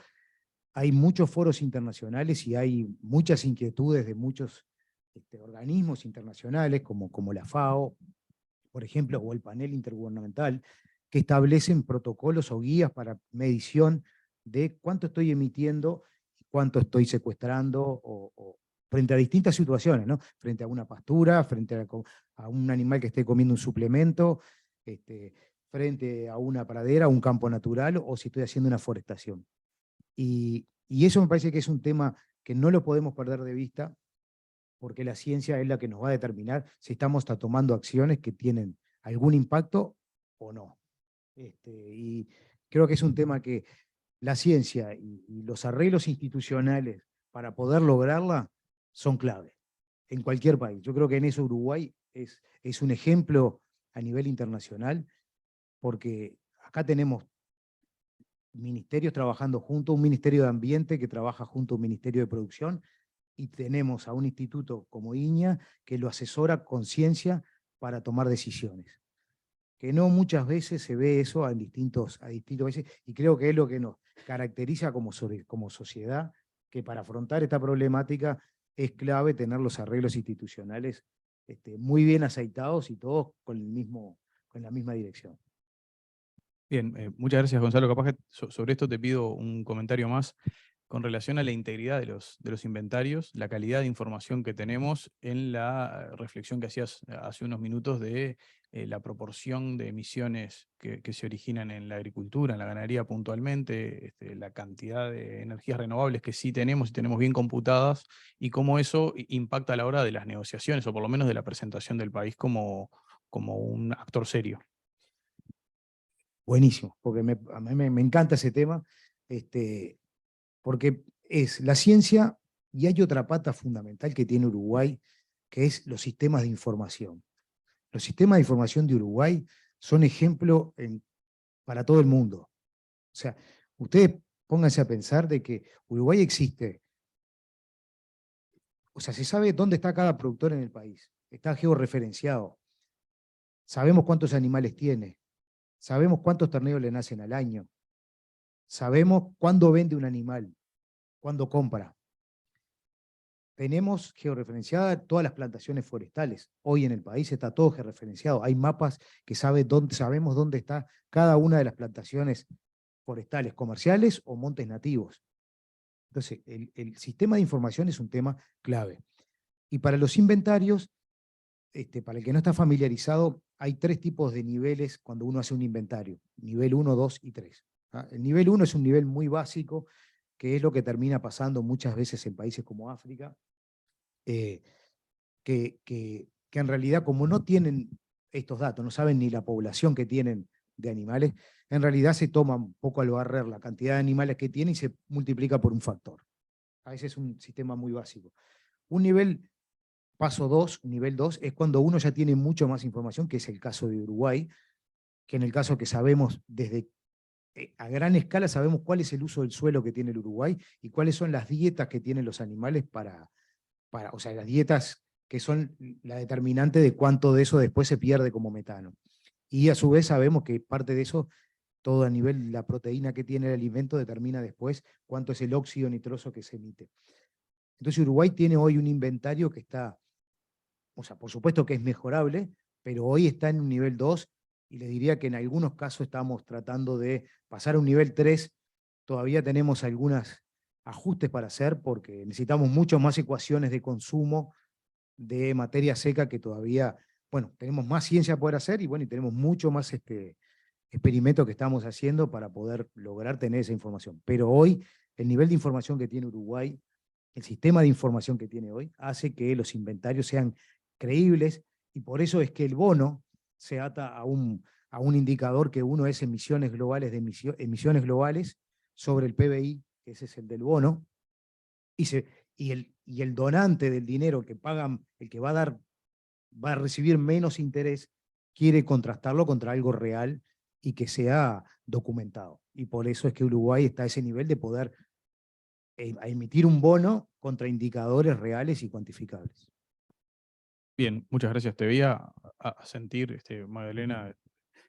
[SPEAKER 5] hay muchos foros internacionales y hay muchas inquietudes de muchos organismos internacionales, como la FAO, por ejemplo, o el panel intergubernamental, que establecen protocolos o guías para medición de cuánto estoy emitiendo, cuánto estoy secuestrando, o frente a distintas situaciones, ¿no? Frente a una pastura, frente a un animal que esté comiendo un suplemento, frente a una pradera, a un campo natural, o si estoy haciendo una forestación. Y eso me parece que es un tema que no lo podemos perder de vista, porque la ciencia es la que nos va a determinar si estamos tomando acciones que tienen algún impacto o no. Y creo que es un tema que la ciencia y los arreglos institucionales para poder lograrla son clave en cualquier país. Yo creo que en eso Uruguay es un ejemplo a nivel internacional, porque acá tenemos ministerios trabajando juntos, un ministerio de ambiente que trabaja junto a un ministerio de producción, y tenemos a un instituto como INIA que lo asesora con ciencia para tomar decisiones. Que no muchas veces se ve eso a distintos veces, y creo que es lo que nos caracteriza como sociedad, que para afrontar esta problemática es clave tener los arreglos institucionales muy bien aceitados y todos con la misma dirección.
[SPEAKER 2] Bien, muchas gracias, Gonzalo. Capaz que sobre esto te pido un comentario más con relación a la integridad de los inventarios, la calidad de información que tenemos en la reflexión que hacías hace unos minutos de la proporción de emisiones que se originan en la agricultura, en la ganadería puntualmente, la cantidad de energías renovables que sí tenemos y tenemos bien computadas, y cómo eso impacta a la hora de las negociaciones, o por lo menos de la presentación del país como un actor serio.
[SPEAKER 5] Buenísimo, porque a mí me encanta ese tema, porque es la ciencia, y hay otra pata fundamental que tiene Uruguay, que es los sistemas de información. Los sistemas de información de Uruguay son ejemplo para todo el mundo. O sea, ustedes pónganse a pensar de que Uruguay existe. O sea, se sabe dónde está cada productor en el país. Está georreferenciado. Sabemos cuántos animales tiene. Sabemos cuántos terneros le nacen al año. Sabemos cuándo vende un animal, cuándo compra. Tenemos georreferenciadas todas las plantaciones forestales. Hoy en el país está todo georreferenciado. Hay mapas que sabemos dónde está cada una de las plantaciones forestales, comerciales o montes nativos. Entonces, el sistema de información es un tema clave. Y para los inventarios, para el que no está familiarizado, hay 3 tipos de niveles cuando uno hace un inventario: nivel 1, 2 y 3. El nivel 1 es un nivel muy básico, que es lo que termina pasando muchas veces en países como África, que en realidad, como no tienen estos datos, no saben ni la población que tienen de animales, en realidad se toma un poco al barrer la cantidad de animales que tiene y se multiplica por un factor. A veces es un sistema muy básico. Un nivel paso 2, nivel 2, es cuando uno ya tiene mucho más información, que es el caso de Uruguay, que en el caso que sabemos desde a gran escala, sabemos cuál es el uso del suelo que tiene el Uruguay y cuáles son las dietas que tienen los animales o sea, las dietas que son la determinante de cuánto de eso después se pierde como metano. Y a su vez sabemos que parte de eso, todo a nivel, la proteína que tiene el alimento determina después cuánto es el óxido nitroso que se emite. Entonces Uruguay tiene hoy un inventario que está, o sea, por supuesto que es mejorable, pero hoy está en un nivel 2, y les diría que en algunos casos estamos tratando de pasar a un nivel 3. Todavía tenemos algunos ajustes para hacer, porque necesitamos mucho más ecuaciones de consumo de materia seca, que todavía, bueno, tenemos más ciencia a poder hacer, y bueno, y tenemos mucho más experimentos que estamos haciendo para poder lograr tener esa información. Pero hoy, el nivel de información que tiene Uruguay, el sistema de información que tiene hoy, hace que los inventarios sean creíbles, y por eso es que el bono se ata a un indicador, que uno es emisiones globales emisiones globales sobre el PBI, que ese es el del bono, y el donante del dinero que pagan, el que va a recibir menos interés, quiere contrastarlo contra algo real y que sea documentado. Y por eso es que Uruguay está a ese nivel de poder emitir un bono contra indicadores reales y cuantificables.
[SPEAKER 2] Bien, muchas gracias. Te voy a sentir, Magdalena.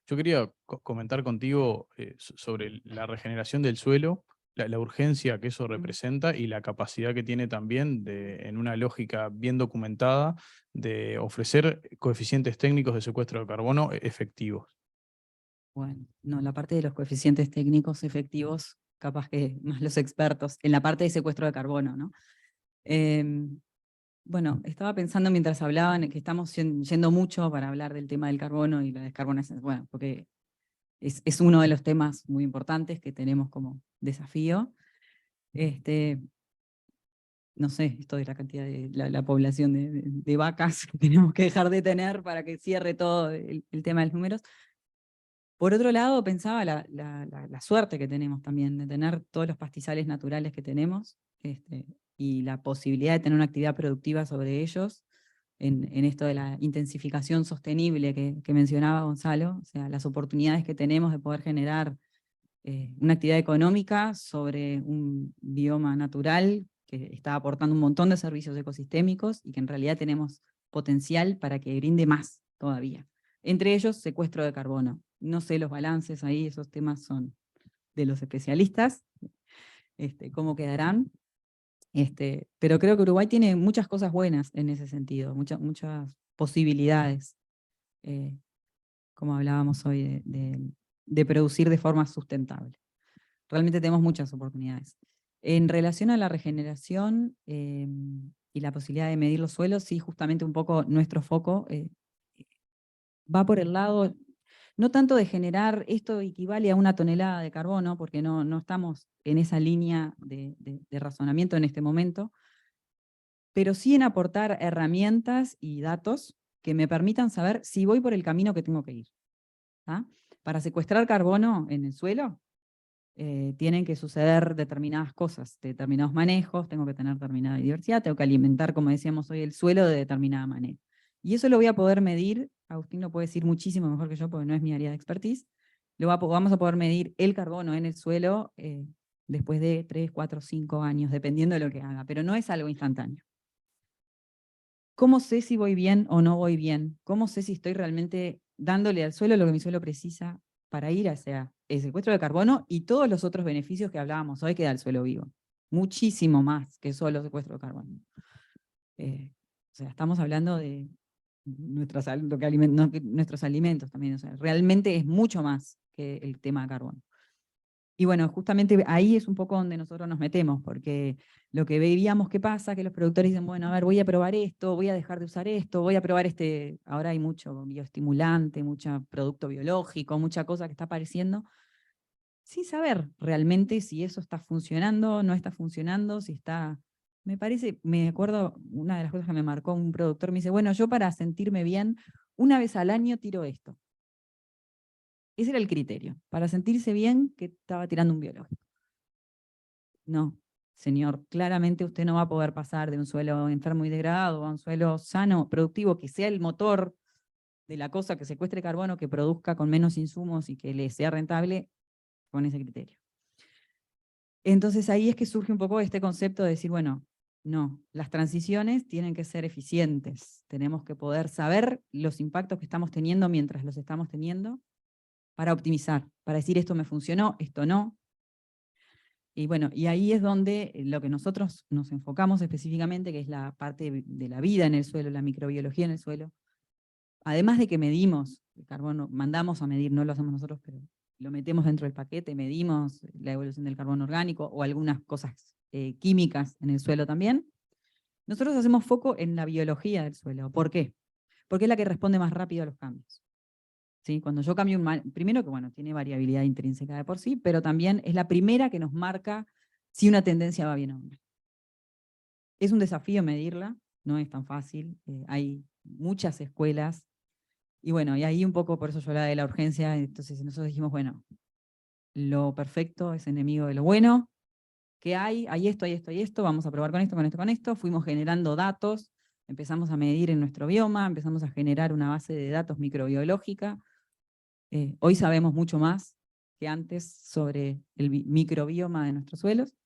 [SPEAKER 2] Yo quería comentar contigo sobre la regeneración del suelo, la urgencia que eso representa y la capacidad que tiene también, en una lógica bien documentada, de ofrecer coeficientes técnicos de secuestro de carbono efectivos.
[SPEAKER 4] Bueno, no, la parte de los coeficientes técnicos efectivos, capaz que más los expertos, en la parte de secuestro de carbono, ¿no? Bueno, estaba pensando mientras hablaban que estamos yendo mucho para hablar del tema del carbono y la descarbonización, bueno, porque es uno de los temas muy importantes que tenemos como desafío. No sé, esto de la cantidad de la población de vacas que tenemos que dejar de tener para que cierre todo el tema de los números. Por otro lado, pensaba la suerte que tenemos también de tener todos los pastizales naturales que tenemos, y la posibilidad de tener una actividad productiva sobre ellos, en esto de la intensificación sostenible que mencionaba Gonzalo, o sea, las oportunidades que tenemos de poder generar una actividad económica sobre un bioma natural que está aportando un montón de servicios ecosistémicos y que en realidad tenemos potencial para que brinde más todavía. Entre ellos, secuestro de carbono. No sé los balances ahí, esos temas son de los especialistas, cómo quedarán. Pero creo que Uruguay tiene muchas cosas buenas en ese sentido, muchas posibilidades, como hablábamos hoy, de producir de forma sustentable. Realmente tenemos muchas oportunidades. En relación a la regeneración y la posibilidad de medir los suelos, sí, justamente un poco nuestro foco va por el lado, no tanto de generar, esto equivale a 1 tonelada de carbono, porque no estamos en esa línea de razonamiento en este momento, pero sí en aportar herramientas y datos que me permitan saber si voy por el camino que tengo que ir. ¿Ah? Para secuestrar carbono en el suelo, tienen que suceder determinadas cosas, determinados manejos, tengo que tener determinada diversidad, tengo que alimentar, como decíamos hoy, el suelo de determinada manera. Y eso lo voy a poder medir, Agustín lo puede decir muchísimo mejor que yo, porque no es mi área de expertise, vamos a poder medir el carbono en el suelo después de 3, 4, 5 años, dependiendo de lo que haga, pero no es algo instantáneo. ¿Cómo sé si voy bien o no voy bien? ¿Cómo sé si estoy realmente dándole al suelo lo que mi suelo precisa para ir hacia el secuestro de carbono y todos los otros beneficios que hablábamos hoy que da el suelo vivo? Muchísimo más que solo secuestro de carbono. O sea, estamos hablando de nuestros alimentos también. O sea, realmente es mucho más que el tema de carbono. Y bueno, justamente ahí es un poco donde nosotros nos metemos, porque lo que veíamos que pasa, que los productores dicen, bueno, a ver, voy a probar esto, voy a dejar de usar esto, voy a probar ahora hay mucho bioestimulante, mucho producto biológico, mucha cosa que está apareciendo, sin saber realmente si eso está funcionando, no está funcionando, si está... me acuerdo, una de las cosas que me marcó un productor, me dice, bueno, yo para sentirme bien, una vez al año tiro esto. Ese era el criterio, para sentirse bien que estaba tirando un biológico. No, señor, claramente usted no va a poder pasar de un suelo enfermo y degradado a un suelo sano, productivo, que sea el motor de la cosa que secuestre carbono, que produzca con menos insumos y que le sea rentable con ese criterio. Entonces ahí es que surge un poco este concepto de decir, bueno, no, las transiciones tienen que ser eficientes, tenemos que poder saber los impactos que estamos teniendo mientras los estamos teniendo para optimizar, para decir esto me funcionó, esto no. Y bueno, y ahí es donde lo que nosotros nos enfocamos específicamente, que es la parte de la vida en el suelo, la microbiología en el suelo. Además de que medimos el carbono, mandamos a medir, no lo hacemos nosotros, pero lo metemos dentro del paquete, medimos la evolución del carbono orgánico o algunas cosas químicas en el suelo también. Nosotros hacemos foco en la biología del suelo. ¿Por qué? Porque es la que responde más rápido a los cambios. ¿Sí? Cuando yo cambio primero que bueno, tiene variabilidad intrínseca de por sí, pero también es la primera que nos marca si una tendencia va bien o mal. Es un desafío medirla, no es tan fácil, hay muchas escuelas, y bueno, y ahí un poco por eso yo hablaba de la urgencia, entonces nosotros dijimos, bueno, lo perfecto es enemigo de lo bueno, ¿qué hay? Hay esto, hay esto, hay esto, vamos a probar con esto, con esto, con esto, fuimos generando datos, empezamos a medir en nuestro bioma, empezamos a generar una base de datos microbiológica. Hoy sabemos mucho más que antes sobre el microbioma de nuestros suelos.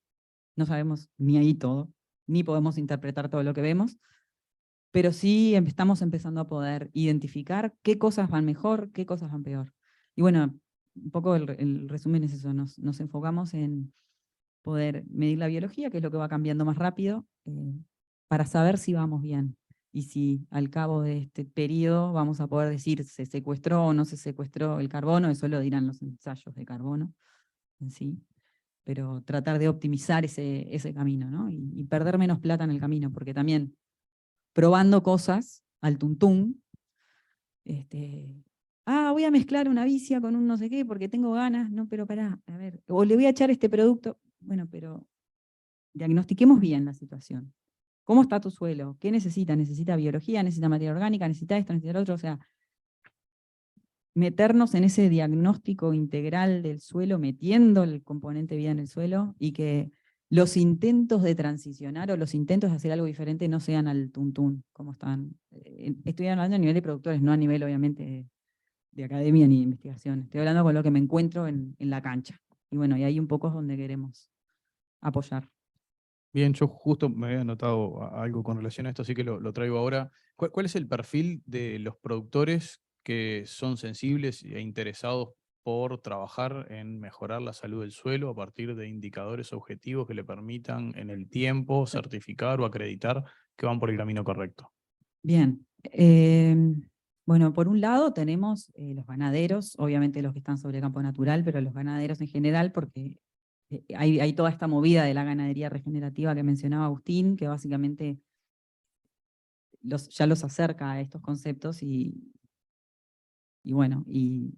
[SPEAKER 4] No sabemos ni ahí todo, ni podemos interpretar todo lo que vemos, pero sí estamos empezando a poder identificar qué cosas van mejor, qué cosas van peor. Y bueno, un poco el resumen es eso, nos enfocamos en poder medir la biología, que es lo que va cambiando más rápido, para saber si vamos bien. Y si al cabo de este periodo vamos a poder decir se secuestró o no se secuestró el carbono, eso lo dirán los ensayos de carbono en sí, pero tratar de optimizar ese camino, ¿no? Y perder menos plata en el camino, porque también probando cosas al tuntún. Voy a mezclar una vicia con un no sé qué porque tengo ganas. No, pero pará, a ver. O le voy a echar este producto. Bueno, pero diagnostiquemos bien la situación. ¿Cómo está tu suelo? ¿Qué necesita? ¿Necesita biología? ¿Necesita materia orgánica? ¿Necesita esto? ¿Necesita lo otro? O sea, meternos en ese diagnóstico integral del suelo, metiendo el componente vida en el suelo, y que los intentos de transicionar o los intentos de hacer algo diferente no sean al tuntún, como están. Estoy hablando a nivel de productores, no a nivel, obviamente, de academia ni de investigación. Estoy hablando con lo que me encuentro en la cancha. Y bueno, y ahí un poco es donde queremos apoyar.
[SPEAKER 2] Bien, yo justo me había anotado algo con relación a esto, así que lo traigo ahora. ¿Cuál es el perfil de los productores que son sensibles e interesados por trabajar en mejorar la salud del suelo a partir de indicadores objetivos que le permitan en el tiempo certificar o acreditar que van por el camino correcto?
[SPEAKER 4] Bien. Bueno, por un lado tenemos los ganaderos, obviamente los que están sobre campo natural, pero los ganaderos en general, porque hay toda esta movida de la ganadería regenerativa que mencionaba Agustín, que básicamente ya los acerca a estos conceptos y bueno, y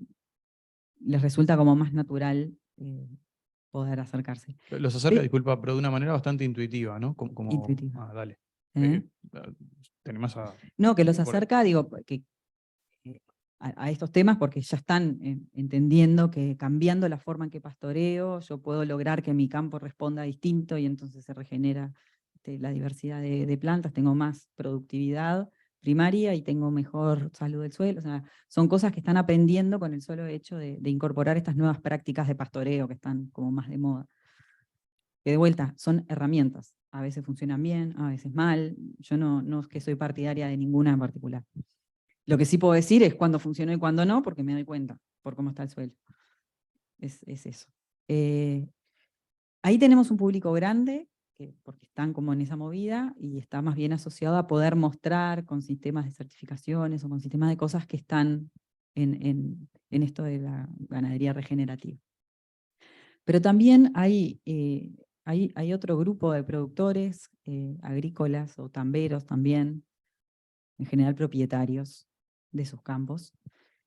[SPEAKER 4] les resulta como más natural poder acercarse.
[SPEAKER 2] Los acerca, disculpa, pero de una manera bastante intuitiva, ¿no?
[SPEAKER 4] Intuitiva.
[SPEAKER 2] Dale.
[SPEAKER 4] ¿Eh?
[SPEAKER 2] Tenemos a...
[SPEAKER 4] No, que los
[SPEAKER 2] por-
[SPEAKER 4] acerca, digo, que a estos temas porque ya están entendiendo que cambiando la forma en que pastoreo, yo puedo lograr que mi campo responda distinto y entonces se regenera la diversidad de plantas, tengo más productividad primaria y tengo mejor salud del suelo. O sea, son cosas que están aprendiendo con el solo hecho de incorporar estas nuevas prácticas de pastoreo que están como más de moda. Que de vuelta, son herramientas. A veces funcionan bien, a veces mal. Yo no es que soy partidaria de ninguna en particular. Lo que sí puedo decir es cuándo funcionó y cuándo no, porque me doy cuenta por cómo está el suelo. Es eso. Ahí tenemos un público grande, porque están como en esa movida, y está más bien asociado a poder mostrar con sistemas de certificaciones o con sistemas de cosas que están en esto de la ganadería regenerativa. Pero también hay otro grupo de productores agrícolas o tamberos también, en general propietarios de sus campos,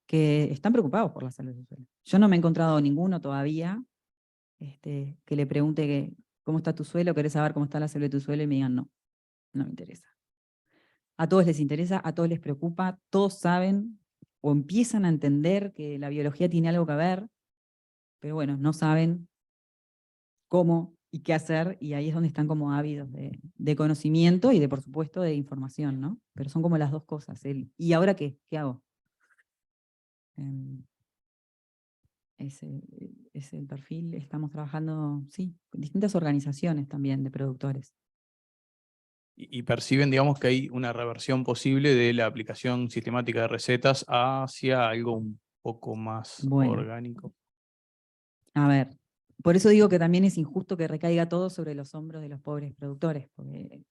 [SPEAKER 4] que están preocupados por la salud del suelo. Yo no me he encontrado ninguno todavía que le pregunte cómo está tu suelo, querés saber cómo está la salud de tu suelo, y me digan no, no me interesa. A todos les interesa, a todos les preocupa, todos saben o empiezan a entender que la biología tiene algo que ver, pero bueno, no saben cómo y qué hacer, y ahí es donde están como ávidos de conocimiento y de, por supuesto, de información, ¿no? Pero son como las dos cosas. ¿Y ahora qué? ¿Qué hago? Es el perfil. Estamos trabajando, sí, con distintas organizaciones también de productores.
[SPEAKER 2] Y perciben, digamos, que hay una reversión posible de la aplicación sistemática de recetas hacia algo un poco más
[SPEAKER 4] Bueno.
[SPEAKER 2] orgánico.
[SPEAKER 4] A ver, por eso digo que también es injusto que recaiga todo sobre los hombros de los pobres productores, porque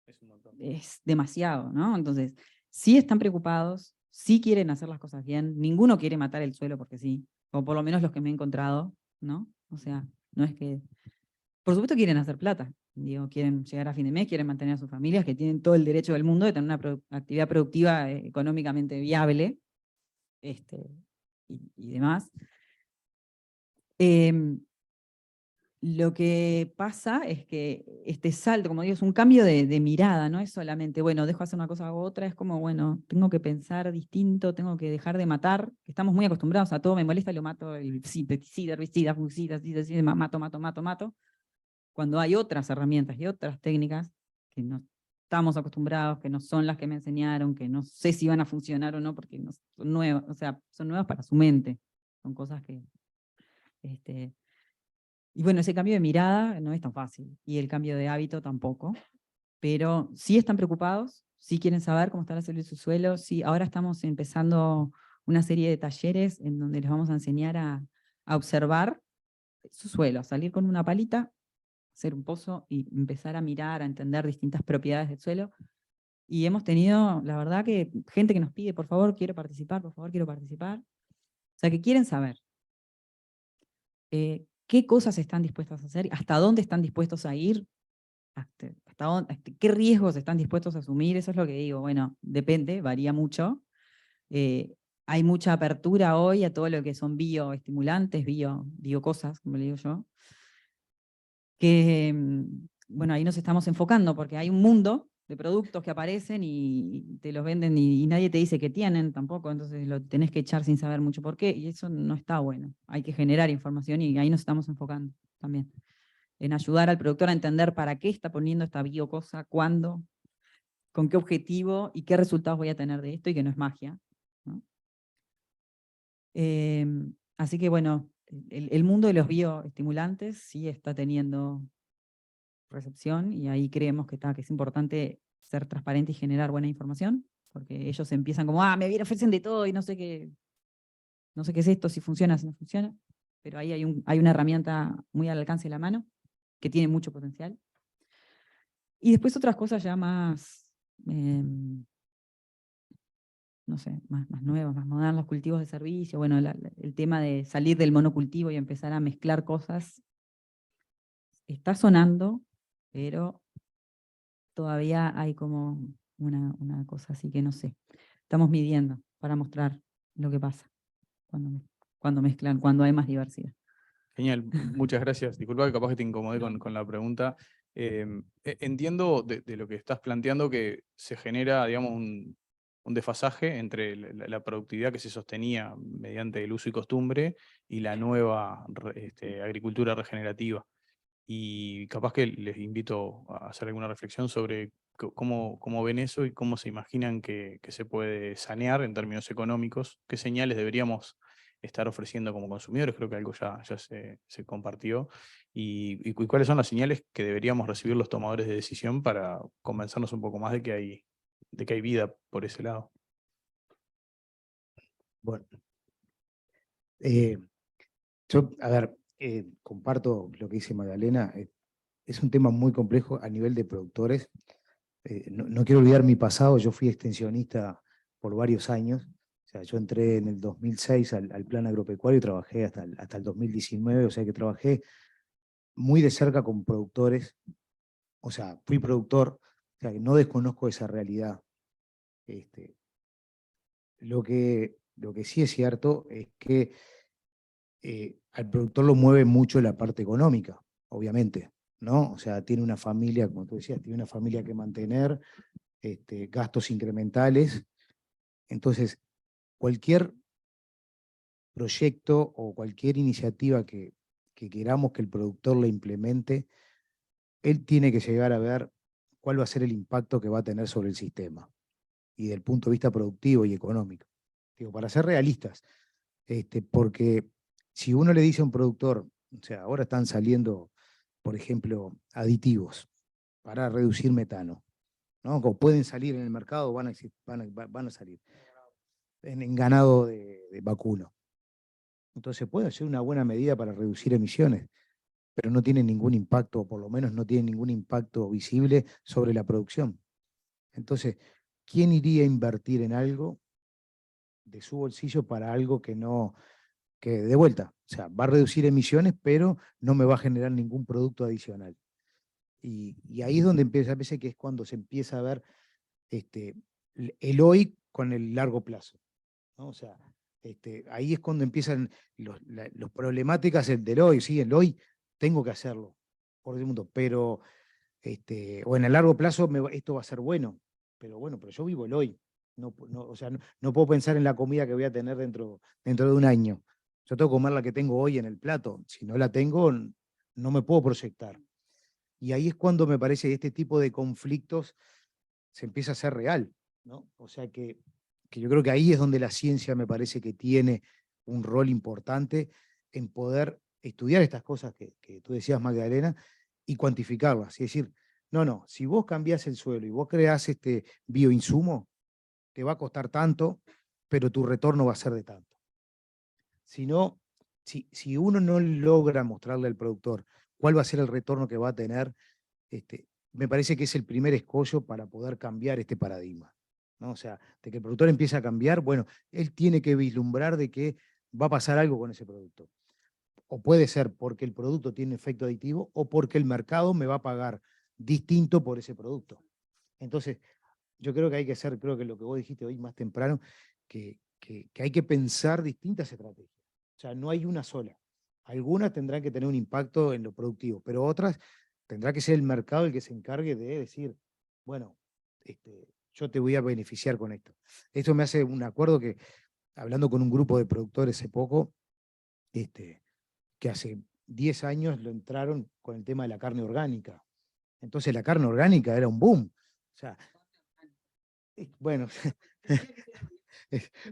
[SPEAKER 2] Es un montón.
[SPEAKER 4] es demasiado, ¿no? Entonces, sí están preocupados, sí quieren hacer las cosas bien, ninguno quiere matar el suelo porque sí, o por lo menos los que me he encontrado, ¿no? O sea, no es que... Por supuesto quieren hacer plata, digo, quieren llegar a fin de mes, quieren mantener a sus familias, que tienen todo el derecho del mundo de tener una actividad productiva económicamente viable, y demás. Lo que pasa es que este salto, como digo, es un cambio de mirada, no es solamente, bueno, dejo hacer una cosa u otra, es como, bueno, tengo que pensar distinto, tengo que dejar de matar, estamos muy acostumbrados a todo, me molesta, lo mato, pesticida, herbicida, fungicida, mato, cuando hay otras herramientas y otras técnicas que no estamos acostumbrados, que no son las que me enseñaron, que no sé si van a funcionar o no, porque no son nuevas, o sea, son nuevas para su mente, son cosas que... Y bueno, ese cambio de mirada no es tan fácil, y el cambio de hábito tampoco, pero sí están preocupados, sí quieren saber cómo está la salud de su suelo, sí, ahora estamos empezando una serie de talleres en donde les vamos a enseñar a observar su suelo, a salir con una palita, hacer un pozo y empezar a mirar, a entender distintas propiedades del suelo. Y hemos tenido, la verdad, que gente que nos pide, por favor, quiero participar, por favor, quiero participar. O sea, que quieren saber qué cosas están dispuestos a hacer, hasta dónde están dispuestos a ir qué riesgos están dispuestos a asumir, eso es lo que digo. Bueno, depende, varía mucho. Hay mucha apertura hoy a todo lo que son bioestimulantes, biocosas, como le digo yo, que, bueno, ahí nos estamos enfocando porque hay un mundo de productos que aparecen y te los venden y nadie te dice que tienen tampoco, entonces lo tenés que echar sin saber mucho por qué, y eso no está bueno. Hay que generar información y ahí nos estamos enfocando también, en ayudar al productor a entender para qué está poniendo esta biocosa, cuándo, con qué objetivo y qué resultados voy a tener de esto, y que no es magia, ¿no? Así que bueno, el mundo de los bioestimulantes sí está teniendo recepción, y ahí creemos que es importante ser transparente y generar buena información, porque ellos empiezan como, me ofrecen de todo y no sé qué es esto, si funciona, si no funciona, pero ahí hay una herramienta muy al alcance de la mano, que tiene mucho potencial. Y después otras cosas ya más, no sé, más nuevas, más modernas, los cultivos de servicio, bueno, el tema de salir del monocultivo y empezar a mezclar cosas, está sonando, pero todavía hay como una cosa así que no sé. Estamos midiendo para mostrar lo que pasa cuando mezclan, cuando hay más diversidad.
[SPEAKER 2] Genial, muchas gracias. Disculpa que capaz que te incomodé con la pregunta. Entiendo de lo que estás planteando que se genera, digamos, un desfasaje entre la productividad que se sostenía mediante el uso y costumbre y la nueva agricultura regenerativa. Y capaz que les invito a hacer alguna reflexión sobre cómo ven eso y cómo se imaginan que se puede sanear en términos económicos, qué señales deberíamos estar ofreciendo como consumidores, creo que algo ya se compartió, y cuáles son las señales que deberíamos recibir los tomadores de decisión para convencernos un poco más de que hay vida por ese lado.
[SPEAKER 5] Bueno, yo, a ver, comparto lo que dice Magdalena. Es un tema muy complejo a nivel de productores. No quiero olvidar mi pasado, yo fui extensionista por varios años. O sea, yo entré en el 2006 al plan agropecuario y trabajé hasta el 2019, o sea que trabajé muy de cerca con productores. O sea, fui productor, o sea que no desconozco esa realidad. Lo que sí es cierto es que al productor lo mueve mucho la parte económica, obviamente, ¿no? O sea, tiene una familia, como tú decías, tiene una familia que mantener, gastos incrementales. Entonces, cualquier proyecto o cualquier iniciativa que queramos que el productor le implemente, él tiene que llegar a ver cuál va a ser el impacto que va a tener sobre el sistema y del punto de vista productivo y económico. Digo, para ser realistas, porque si uno le dice a un productor, o sea, ahora están saliendo, por ejemplo, aditivos para reducir metano, ¿no? Como pueden salir en el mercado, van a salir en ganado de vacuno. Entonces puede ser una buena medida para reducir emisiones, pero no tiene ningún impacto, o por lo menos no tiene ningún impacto visible sobre la producción. Entonces, ¿quién iría a invertir en algo de su bolsillo para algo que no, que de vuelta, o sea, va a reducir emisiones, pero no me va a generar ningún producto adicional? Y ahí es donde empieza, a veces que es cuando se empieza a ver el hoy con el largo plazo, ¿no? O sea, ahí es cuando empiezan los problemáticas del hoy, sí, el hoy tengo que hacerlo, por el mundo, pero, o en el largo plazo esto va a ser bueno, pero yo vivo el hoy. O sea, no puedo pensar en la comida que voy a tener dentro de un año. Yo tengo que comer la que tengo hoy en el plato. Si no la tengo, no me puedo proyectar. Y ahí es cuando me parece que este tipo de conflictos se empieza a hacer real, ¿no? O sea que yo creo que ahí es donde la ciencia me parece que tiene un rol importante en poder estudiar estas cosas que tú decías, Magdalena, y cuantificarlas. Es decir, no, si vos cambiás el suelo y vos creás este bioinsumo, te va a costar tanto, pero tu retorno va a ser de tanto. Si uno no logra mostrarle al productor cuál va a ser el retorno que va a tener, me parece que es el primer escollo para poder cambiar este paradigma, ¿no? O sea, de que el productor empieza a cambiar, bueno, él tiene que vislumbrar de que va a pasar algo con ese producto. O puede ser porque el producto tiene efecto aditivo o porque el mercado me va a pagar distinto por ese producto. Entonces, yo creo que hay que hacer, creo que lo que vos dijiste hoy más temprano, que hay que pensar distintas estrategias. O sea, no hay una sola. Algunas tendrán que tener un impacto en lo productivo, pero otras tendrá que ser el mercado el que se encargue de decir, bueno, yo te voy a beneficiar con esto. Esto me hace un acuerdo que, hablando con un grupo de productores hace poco, que hace 10 años lo entraron con el tema de la carne orgánica. Entonces la carne orgánica era un boom. O sea, bueno,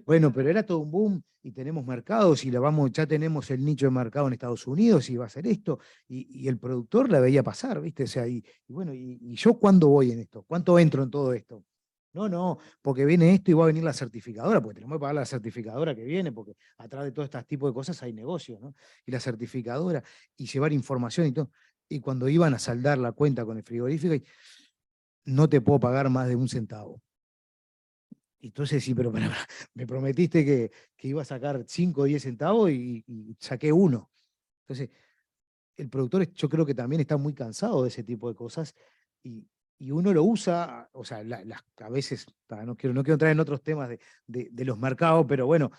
[SPEAKER 5] bueno, pero era todo un boom y tenemos mercados y ya tenemos el nicho de mercado en Estados Unidos y va a ser esto. Y el productor la veía pasar, ¿viste? O sea, y bueno, ¿y yo cuándo voy en esto? ¿Cuánto entro en todo esto? No, porque viene esto y va a venir la certificadora, porque tenemos que pagar la certificadora que viene, porque atrás de todo este tipo de cosas hay negocios, ¿no? Y la certificadora, y llevar información y todo. Y cuando iban a saldar la cuenta con el frigorífico, no te puedo pagar más de 1 centavo. Entonces, sí, pero me prometiste que iba a sacar 5 o 10 centavos y saqué 1. Entonces, el productor yo creo que también está muy cansado de ese tipo de cosas y uno lo usa, o sea, a veces, no quiero entrar en otros temas de los mercados, pero bueno,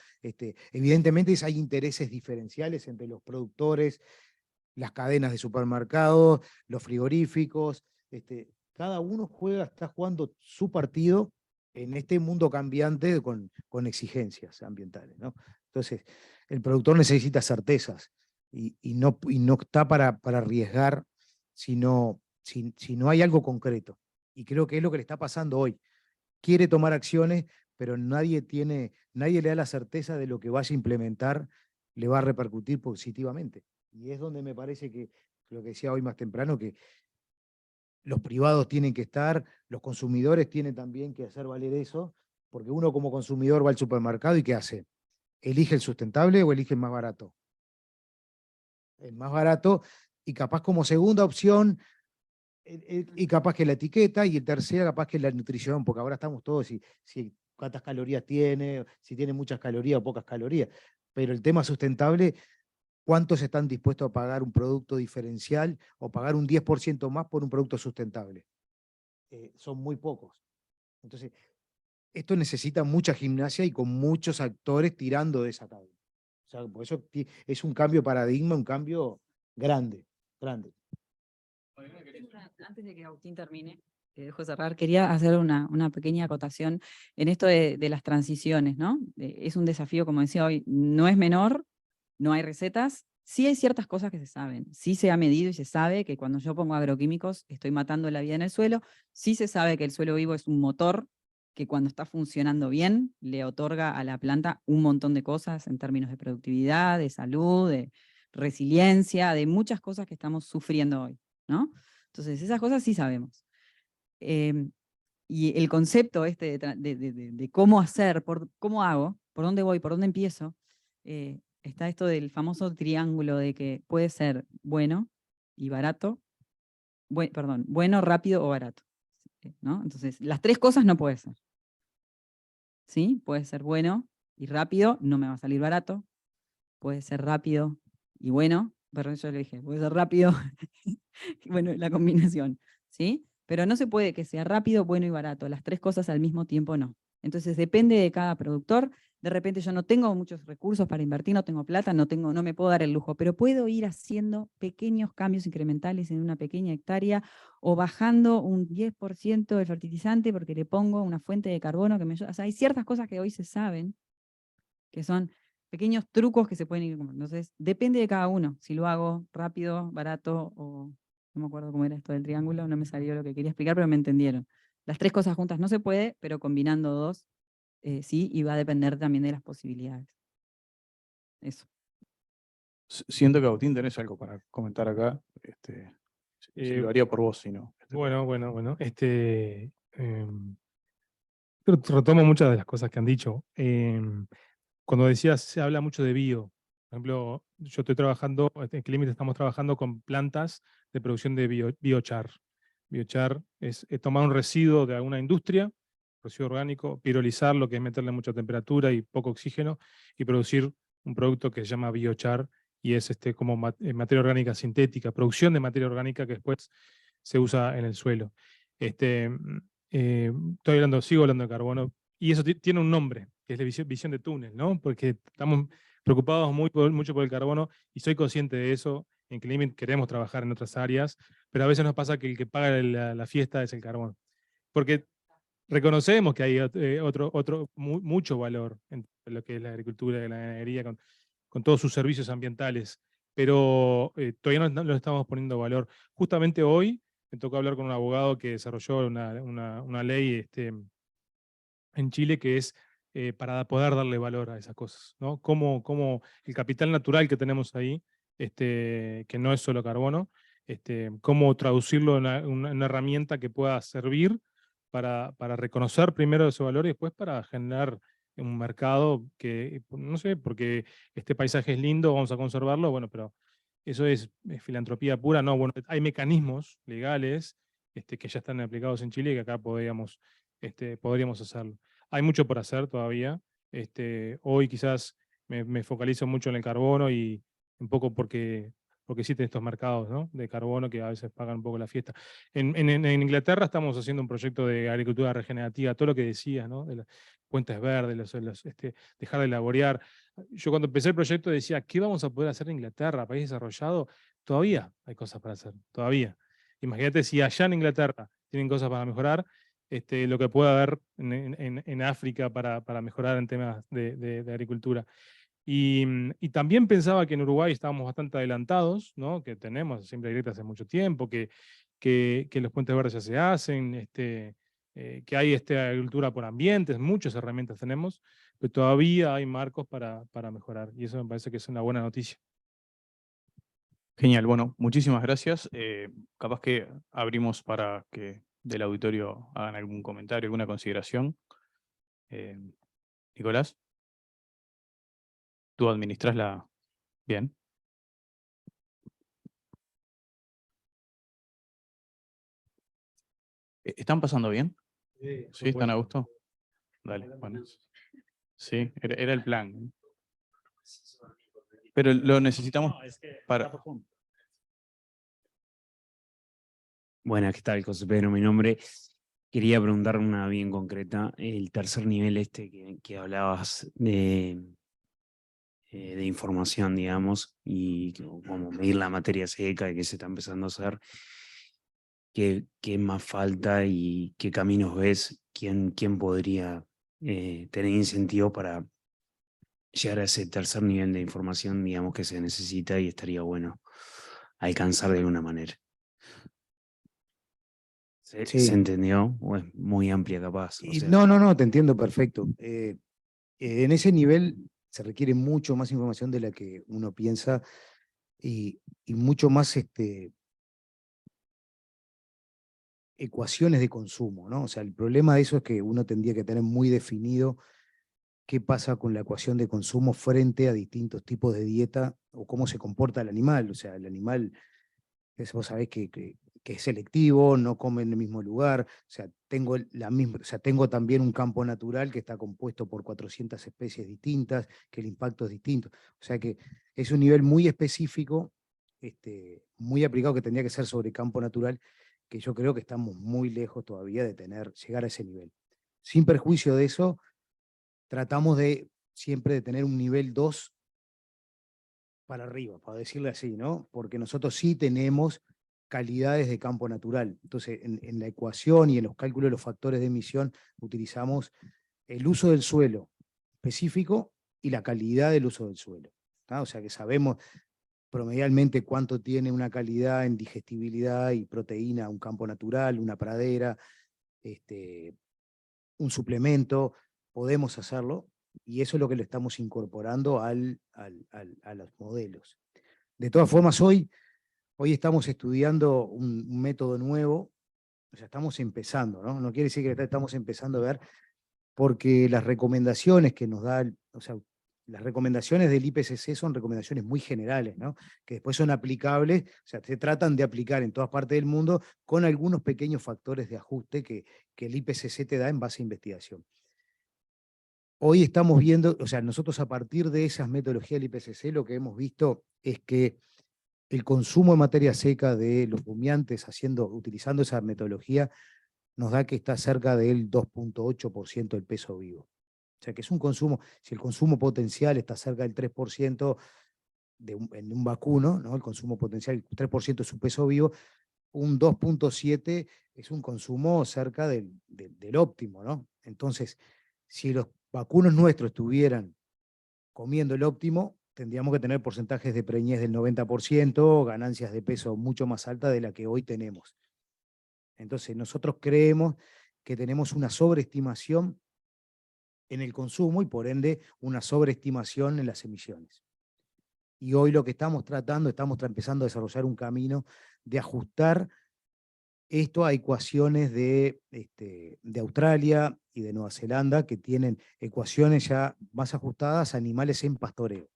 [SPEAKER 5] evidentemente hay intereses diferenciales entre los productores, las cadenas de supermercados, los frigoríficos, cada uno está jugando su partido en este mundo cambiante con exigencias ambientales, ¿no? Entonces, el productor necesita certezas y no está para arriesgar si no hay algo concreto. Y creo que es lo que le está pasando hoy. Quiere tomar acciones, pero nadie le da la certeza de lo que vaya a implementar le va a repercutir positivamente. Y es donde me parece que, lo que decía hoy más temprano, que los privados tienen que estar, los consumidores tienen también que hacer valer eso, porque uno como consumidor va al supermercado y ¿qué hace? ¿Elige el sustentable o elige el más barato? El más barato, y capaz como segunda opción, y capaz que la etiqueta, y el tercera capaz que la nutrición, porque ahora estamos todos, si cuántas calorías tiene, si tiene muchas calorías o pocas calorías. Pero el tema sustentable, ¿cuántos están dispuestos a pagar un producto diferencial o pagar un 10% más por un producto sustentable? Son muy pocos. Entonces, esto necesita mucha gimnasia y con muchos actores tirando de esa tabla. O sea, por eso es un cambio de paradigma, un cambio grande, grande.
[SPEAKER 4] Antes de que Agustín termine, te dejo cerrar, quería hacer una pequeña acotación en esto de las transiciones, ¿no? Es un desafío, como decía hoy, no es menor, no hay recetas, sí hay ciertas cosas que se saben, sí se ha medido y se sabe que cuando yo pongo agroquímicos estoy matando la vida en el suelo, sí se sabe que el suelo vivo es un motor que cuando está funcionando bien le otorga a la planta un montón de cosas en términos de productividad, de salud, de resiliencia, de muchas cosas que estamos sufriendo hoy, ¿no? Entonces, esas cosas sí sabemos. Y el concepto de cómo hacer, cómo hago, por dónde voy, por dónde empiezo, está esto del famoso triángulo de que puede ser bueno y barato, bueno, rápido o barato, ¿no? Entonces, las 3 cosas no puede ser. ¿Sí? Puede ser bueno y rápido, no me va a salir barato. Puede ser rápido y bueno, pero yo le dije, puede ser rápido, bueno, la combinación, ¿sí? Pero no se puede que sea rápido, bueno y barato, las 3 cosas al mismo tiempo no. Entonces depende de cada productor, de repente yo no tengo muchos recursos para invertir, no tengo plata, no me puedo dar el lujo, pero puedo ir haciendo pequeños cambios incrementales en una pequeña hectárea o bajando un 10% del fertilizante porque le pongo una fuente de carbono que me ayuda. O sea, hay ciertas cosas que hoy se saben, que son pequeños trucos que se pueden ir. Entonces, depende de cada uno, si lo hago rápido, barato o no me acuerdo cómo era esto del triángulo, no me salió lo que quería explicar, pero me entendieron. Las 3 cosas juntas no se puede, pero combinando 2, sí, y va a depender también de las posibilidades. Eso.
[SPEAKER 2] Siento que Agustín tenés algo para comentar acá. Lo haría por vos, si no.
[SPEAKER 3] Bueno. Retomo muchas de las cosas que han dicho. Cuando decías, se habla mucho de bio. Por ejemplo, yo estoy trabajando, en Climate estamos trabajando con plantas de producción de biochar. Biochar es tomar un residuo de alguna industria, residuo orgánico, pirolizarlo, que es meterle mucha temperatura y poco oxígeno, y producir un producto que se llama biochar, y es como materia orgánica sintética, producción de materia orgánica que después se usa en el suelo. Sigo hablando de carbono, y eso tiene un nombre, que es la visión de túnel, ¿no? Porque estamos preocupados mucho por el carbono, y soy consciente de eso. En Climate queremos trabajar en otras áreas, pero a veces nos pasa que el que paga la fiesta es el carbono. Porque reconocemos que hay mucho valor en lo que es la agricultura y la ganadería, con todos sus servicios ambientales, pero todavía no le estamos poniendo valor. Justamente hoy me tocó hablar con un abogado que desarrolló una ley en Chile que es para poder darle valor a esas cosas, ¿no? Cómo el capital natural que tenemos ahí, que no es solo carbono, cómo traducirlo en una herramienta que pueda servir para reconocer primero ese valor y después para generar un mercado que, no sé, porque este paisaje es lindo, vamos a conservarlo, bueno, pero eso es filantropía pura, no, bueno, hay mecanismos legales que ya están aplicados en Chile y que acá podríamos hacerlo. Hay mucho por hacer todavía. Hoy quizás me focalizo mucho en el carbono y un poco porque existen estos mercados, ¿no?, de carbono que a veces pagan un poco la fiesta. En Inglaterra estamos haciendo un proyecto de agricultura regenerativa, todo lo que decías, ¿no?, de las puentes verdes, dejar de laborear. Yo cuando empecé el proyecto decía, ¿qué vamos a poder hacer en Inglaterra, país desarrollado? Todavía hay cosas para hacer, todavía. Imagínate si allá en Inglaterra tienen cosas para mejorar, lo que puede haber en África para mejorar en temas de agricultura. Y también pensaba que en Uruguay estábamos bastante adelantados, ¿no?, que tenemos siempre grietas hace mucho tiempo, que los puentes verdes ya se hacen, que hay agricultura por ambientes, muchas herramientas tenemos, pero todavía hay marcos para mejorar, y eso me parece que es una buena noticia.
[SPEAKER 2] Genial, bueno, muchísimas gracias. Capaz que abrimos para que del auditorio hagan algún comentario, alguna consideración. Nicolás, tú administras la... Bien. ¿Están pasando bien? ¿Sí? ¿Están a gusto? Dale, bueno. Sí, era el plan. Pero lo necesitamos para...
[SPEAKER 6] Buenas, ¿qué tal, José Pedro? Mi nombre. Quería preguntar una bien concreta. El tercer nivel que hablabas de información, digamos, y cómo medir la materia seca y qué se está empezando a hacer. ¿Qué más falta y qué caminos ves? ¿Quién podría tener incentivo para llegar a ese tercer nivel de información, digamos, que se necesita y estaría bueno alcanzar de alguna manera? ¿Se
[SPEAKER 5] Sí.
[SPEAKER 6] entendió? ¿O es muy amplia capaz? O sea,
[SPEAKER 5] No, te entiendo perfecto. En ese nivel se requiere mucho más información de la que uno piensa y mucho más ecuaciones de consumo, ¿no? O sea, el problema de eso es que uno tendría que tener muy definido qué pasa con la ecuación de consumo frente a distintos tipos de dieta o cómo se comporta el animal. O sea, el animal, vos sabés que es selectivo, no come en el mismo lugar. O sea, tengo también un campo natural que está compuesto por 400 especies distintas, que el impacto es distinto. O sea que es un nivel muy específico, muy aplicado, que tendría que ser sobre campo natural, que yo creo que estamos muy lejos todavía de llegar a ese nivel. Sin perjuicio de eso, tratamos siempre de tener un nivel 2 para arriba, para decirle así, ¿no? Porque nosotros sí tenemos calidades de campo natural. Entonces, en la ecuación y en los cálculos de los factores de emisión utilizamos el uso del suelo específico y la calidad del uso del suelo, ¿tá? O sea que sabemos promedialmente cuánto tiene una calidad en digestibilidad y proteína un campo natural, una pradera, un suplemento, podemos hacerlo, y eso es lo que le estamos incorporando a los modelos. De todas formas, hoy estamos estudiando un método nuevo, o sea, estamos empezando, ¿no? No quiere decir que estamos empezando a ver, porque las recomendaciones que nos da, o sea, las recomendaciones del IPCC son recomendaciones muy generales, ¿no?, que después son aplicables, o sea, se tratan de aplicar en todas partes del mundo con algunos pequeños factores de ajuste que el IPCC te da en base a investigación. Hoy estamos viendo, o sea, nosotros a partir de esas metodologías del IPCC lo que hemos visto es que el consumo en materia seca de los rumiantes utilizando esa metodología nos da que está cerca del 2,8% del peso vivo. O sea que es un consumo, si el consumo potencial está cerca del 3% en un vacuno, ¿no? El consumo potencial, el 3% es su peso vivo, un 2,7 es un consumo cerca del óptimo, ¿no? Entonces, si los vacunos nuestros estuvieran comiendo el óptimo, tendríamos que tener porcentajes de preñez del 90%, ganancias de peso mucho más altas de la que hoy tenemos. Entonces, nosotros creemos que tenemos una sobreestimación en el consumo y por ende una sobreestimación en las emisiones. Y hoy lo que estamos empezando a desarrollar un camino de ajustar esto a ecuaciones de Australia y de Nueva Zelanda, que tienen ecuaciones ya más ajustadas a animales en pastoreo.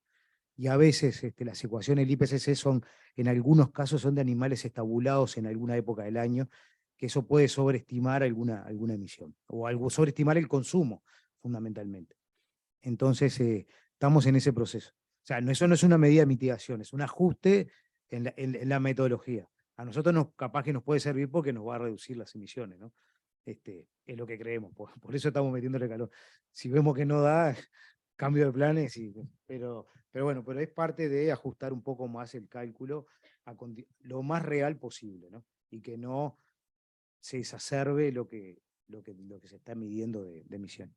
[SPEAKER 5] Y a veces las ecuaciones del IPCC en algunos casos son de animales estabulados en alguna época del año, que eso puede sobreestimar alguna emisión, o sobreestimar el consumo, fundamentalmente. Entonces, estamos en ese proceso. O sea, eso no es una medida de mitigación, es un ajuste en la metodología. A nosotros capaz que nos puede servir porque nos va a reducir las emisiones, ¿no? Es lo que creemos, por eso estamos metiéndole calor. Si vemos que no da, cambio de planes, pero bueno, pero es parte de ajustar un poco más el cálculo a lo más real posible, ¿no? Y que no se exacerbe lo que se está midiendo de emisión.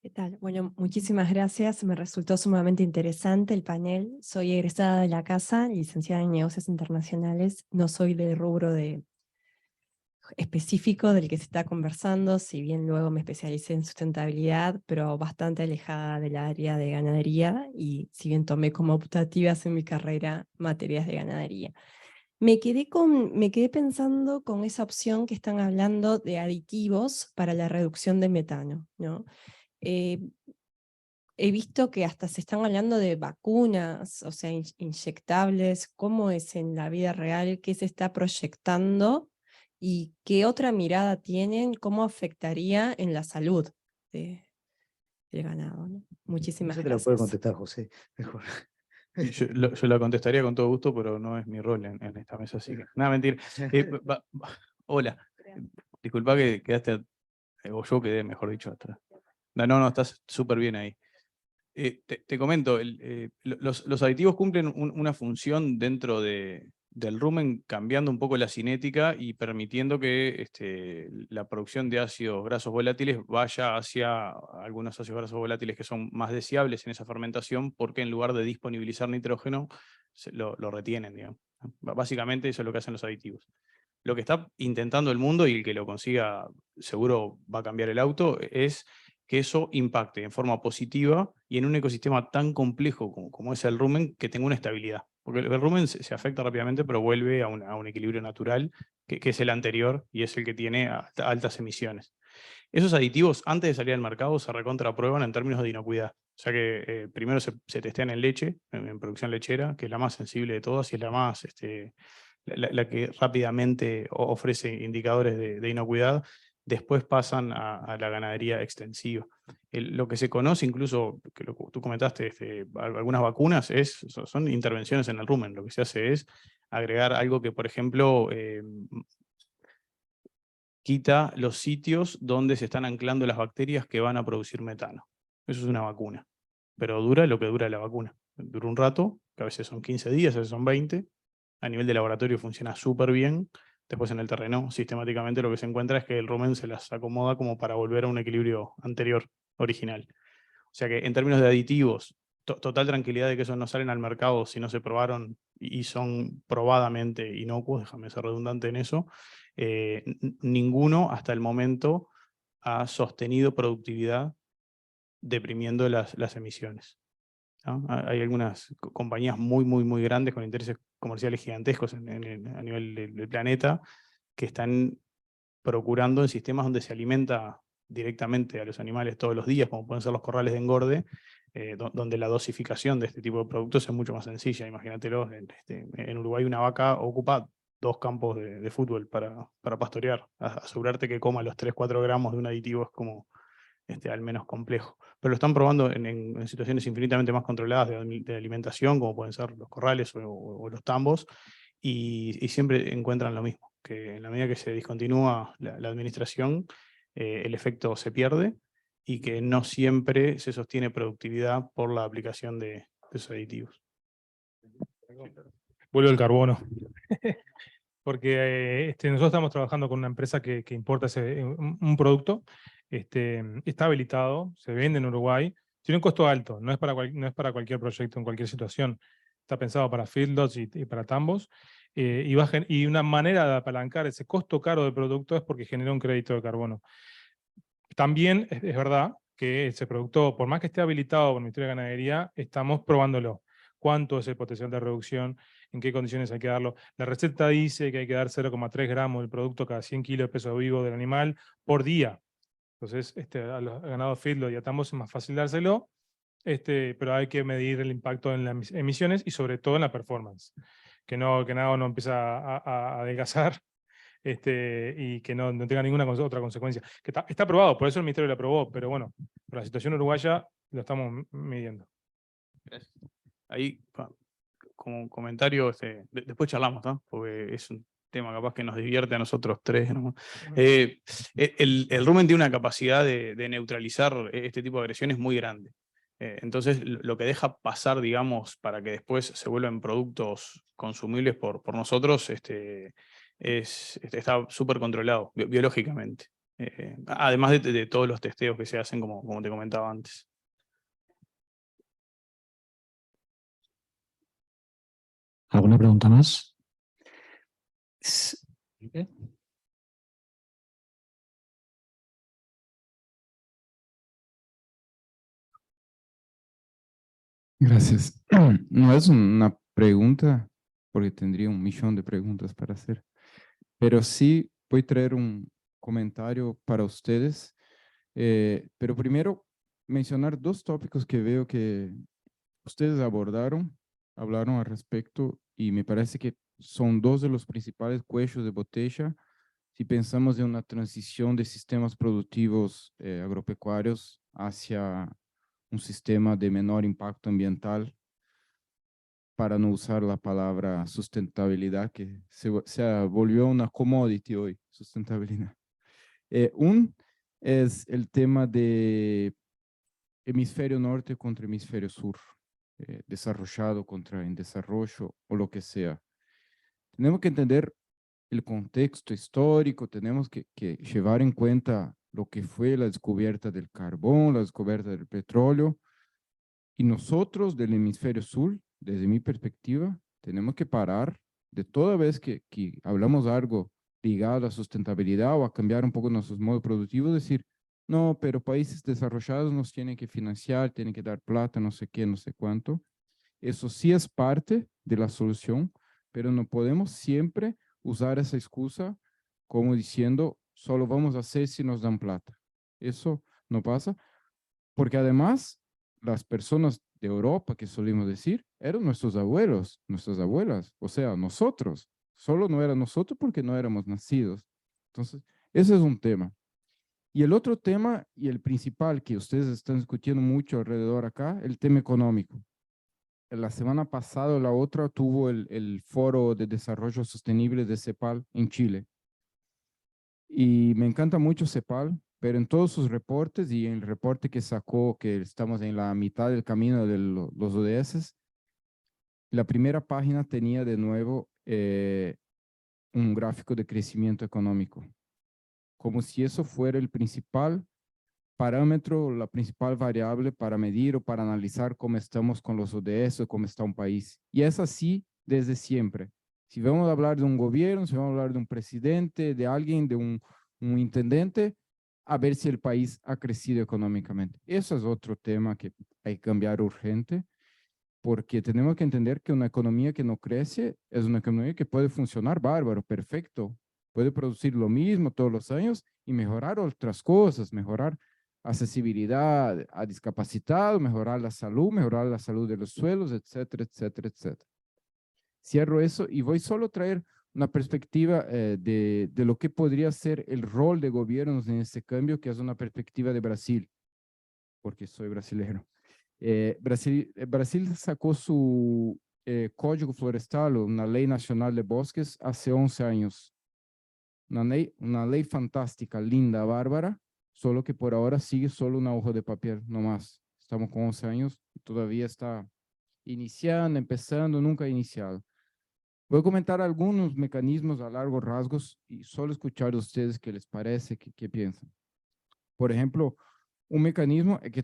[SPEAKER 7] ¿Qué tal? Bueno, muchísimas gracias. Me resultó sumamente interesante el panel. Soy egresada de la casa, licenciada en negocios internacionales. No soy del rubro específico del que se está conversando, si bien luego me especialicé en sustentabilidad, pero bastante alejada del área de ganadería, y si bien tomé como optativas en mi carrera materias de ganadería. Me quedé pensando con esa opción que están hablando de aditivos para la reducción de metano, ¿no? He visto que hasta se están hablando de vacunas, o sea, inyectables. ¿Cómo es en la vida real? ¿Qué se está proyectando? ¿Y qué otra mirada tienen? ¿Cómo afectaría en la salud del ganado, ¿no? Muchísimas
[SPEAKER 5] Eso te lo puede
[SPEAKER 7] gracias.
[SPEAKER 5] contestar, José, mejor.
[SPEAKER 2] Yo la contestaría con todo gusto, pero no es mi rol en esta mesa, así que nada, mentira. Hola, disculpa que quedaste, o yo quedé, mejor dicho, atrás. No, estás súper bien ahí. Te comento, los aditivos cumplen una función dentro del rumen, cambiando un poco la cinética y permitiendo que la producción de ácidos grasos volátiles vaya hacia algunos ácidos grasos volátiles que son más deseables en esa fermentación, porque en lugar de disponibilizar nitrógeno, lo retienen, digamos. Básicamente eso es lo que hacen los aditivos. Lo que está intentando el mundo, y el que lo consiga seguro va a cambiar el auto, es que eso impacte en forma positiva y en un ecosistema tan complejo como es el rumen, que tenga una estabilidad. Porque el rumen se afecta rápidamente, pero vuelve a un equilibrio natural, que es el anterior y es el que tiene altas emisiones. Esos aditivos, antes de salir al mercado, se recontraprueban en términos de inocuidad. O sea que primero se testean en leche, en producción lechera, que es la más sensible de todas y es la más... la que rápidamente ofrece indicadores de inocuidad. Después pasan a la ganadería extensiva. Lo que se conoce, incluso, que tú comentaste, algunas vacunas, son intervenciones en el rumen. Lo que se hace es agregar algo que, por ejemplo, quita los sitios donde se están anclando las bacterias que van a producir metano. Eso es una vacuna. Pero dura lo que dura la vacuna. Dura un rato, que a veces son 15 días, a veces son 20. A nivel de laboratorio funciona súper bien. Después en el terreno, sistemáticamente lo que se encuentra es que el rumen se las acomoda como para volver a un equilibrio anterior, original. O sea que en términos de aditivos, total tranquilidad de que esos no salen al mercado si no se probaron y son probadamente inocuos, déjame ser redundante en eso. Ninguno hasta el momento ha sostenido productividad deprimiendo las emisiones, ¿no? Hay algunas compañías muy grandes con intereses comerciales gigantescos a nivel del planeta, que están procurando en sistemas donde se alimenta directamente a los animales todos los días, como pueden ser los corrales de engorde, donde la dosificación de este tipo de productos es mucho más sencilla. Imagínatelo, en Uruguay una vaca ocupa 2 campos de fútbol para pastorear. Asegurarte que coma los 3-4 gramos de un aditivo es como al menos complejo. Pero lo están probando en situaciones infinitamente más controladas de alimentación, como pueden ser los corrales o los tambos, y siempre encuentran lo mismo, que en la medida que se discontinúa la administración, el efecto se pierde y que no siempre se sostiene productividad por la aplicación de esos aditivos.
[SPEAKER 3] Vuelvo al carbono. Porque nosotros estamos trabajando con una empresa que importa un producto, está habilitado, se vende en Uruguay, tiene un costo alto, no es para cualquier proyecto en cualquier situación. Está pensado para feedlots y para tambos, y una manera de apalancar ese costo caro del producto es porque genera un crédito de carbono. También es verdad que ese producto, por más que esté habilitado por el Ministerio de Ganadería, estamos probándolo. ¿Cuánto es el potencial de reducción? ¿En qué condiciones hay que darlo? La receta dice que hay que dar 0,3 gramos del producto cada 100 kilos de peso vivo del animal por día. Entonces, a los ganados feedlot y a tambos es más fácil dárselo, pero hay que medir el impacto en las emisiones y sobre todo en la performance. Que nada no empieza a adelgazar y que no tenga ninguna otra consecuencia. Que está aprobado, por eso el Ministerio lo aprobó, pero bueno, por la situación uruguaya lo estamos midiendo.
[SPEAKER 2] Gracias. Ahí, como comentario, después charlamos, ¿no? Porque es un tema capaz que nos divierte a nosotros tres, ¿no? El rumen tiene una capacidad de neutralizar este tipo de agresiones muy grande. Entonces, lo que deja pasar, digamos, para que después se vuelvan productos consumibles por nosotros, está súper controlado biológicamente. Además de todos los testeos que se hacen, como te comentaba antes.
[SPEAKER 1] ¿Alguna pregunta más? ¿Qué?
[SPEAKER 8] Gracias. No es una pregunta, porque tendría un millón de preguntas para hacer, pero sí voy a traer un comentario para ustedes. Pero primero, mencionar 2 tópicos que veo que ustedes hablaron al respecto, y me parece que son 2 de los principales cuellos de botella si pensamos en una transición de sistemas productivos agropecuarios hacia un sistema de menor impacto ambiental, para no usar la palabra sustentabilidad, que se volvió una commodity hoy, sustentabilidad. Un es el tema de hemisferio norte contra hemisferio sur, desarrollado contra en desarrollo o lo que sea. Tenemos que entender el contexto histórico, tenemos que llevar en cuenta lo que fue la descubierta del carbón, la descubierta del petróleo, y nosotros del hemisferio sur, desde mi perspectiva, tenemos que parar de toda vez que hablamos algo ligado a sustentabilidad o a cambiar un poco nuestros modos productivos, decir, no, pero países desarrollados nos tienen que financiar, tienen que dar plata, no sé qué, no sé cuánto. Eso sí es parte de la solución, pero no podemos siempre usar esa excusa como diciendo, solo vamos a hacer si nos dan plata. Eso no pasa, porque además las personas de Europa, que solemos decir, eran nuestros abuelos, nuestras abuelas, o sea, nosotros. Solo no eran nosotros porque no éramos nacidos. Entonces, ese es un tema. Y el otro tema, y el principal que ustedes están discutiendo mucho alrededor acá, el tema económico. La semana pasada, la otra, tuvo el Foro de Desarrollo Sostenible de CEPAL en Chile. Y me encanta mucho CEPAL, pero en todos sus reportes y en el reporte que sacó, que estamos en la mitad del camino de los ODS, la primera página tenía de nuevo un gráfico de crecimiento económico, como si eso fuera el principal parámetro, la principal variable para medir o para analizar cómo estamos con los ODS o cómo está un país. Y es así desde siempre. Si vamos a hablar de un gobierno, si vamos a hablar de un presidente, de alguien, de un intendente, a ver si el país ha crecido económicamente. Eso es otro tema que hay que cambiar urgente, porque tenemos que entender que una economía que no crece es una economía que puede funcionar bárbaro, perfecto, puede producir lo mismo todos los años y mejorar otras cosas, mejorar accesibilidad a discapacitados, mejorar la salud de los suelos, etcétera, etcétera, etcétera. Cierro eso y voy solo a traer una perspectiva de lo que podría ser el rol de gobiernos en este cambio, que es una perspectiva de Brasil, porque soy brasileño. Brasil sacó su Código Florestal, una ley nacional de bosques, hace 11 años. Una ley fantástica, linda, bárbara, solo que por ahora sigue solo una hoja de papel, no más. Estamos con 11 años y todavía está iniciando, empezando, nunca iniciado. Voy a comentar algunos mecanismos a largos rasgos y solo escuchar de ustedes qué les parece, qué piensan. Por ejemplo, un mecanismo es que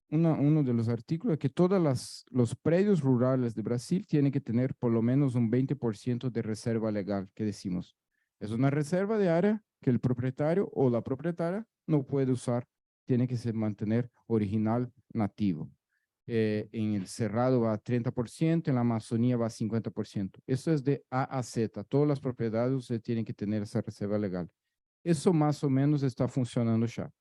[SPEAKER 8] uno de los artículos es que todos los predios rurales de Brasil tienen que tener por lo menos un 20% de reserva legal, que decimos. Es una reserva de área que el propietario o la propietaria no puede usar, tiene que mantener original, nativo. En el Cerrado va a 30%, en la Amazonía va a 50%. Eso es de A a Z. Todas las propiedades usted tienen que tener esa reserva legal. Eso más o menos está funcionando ya.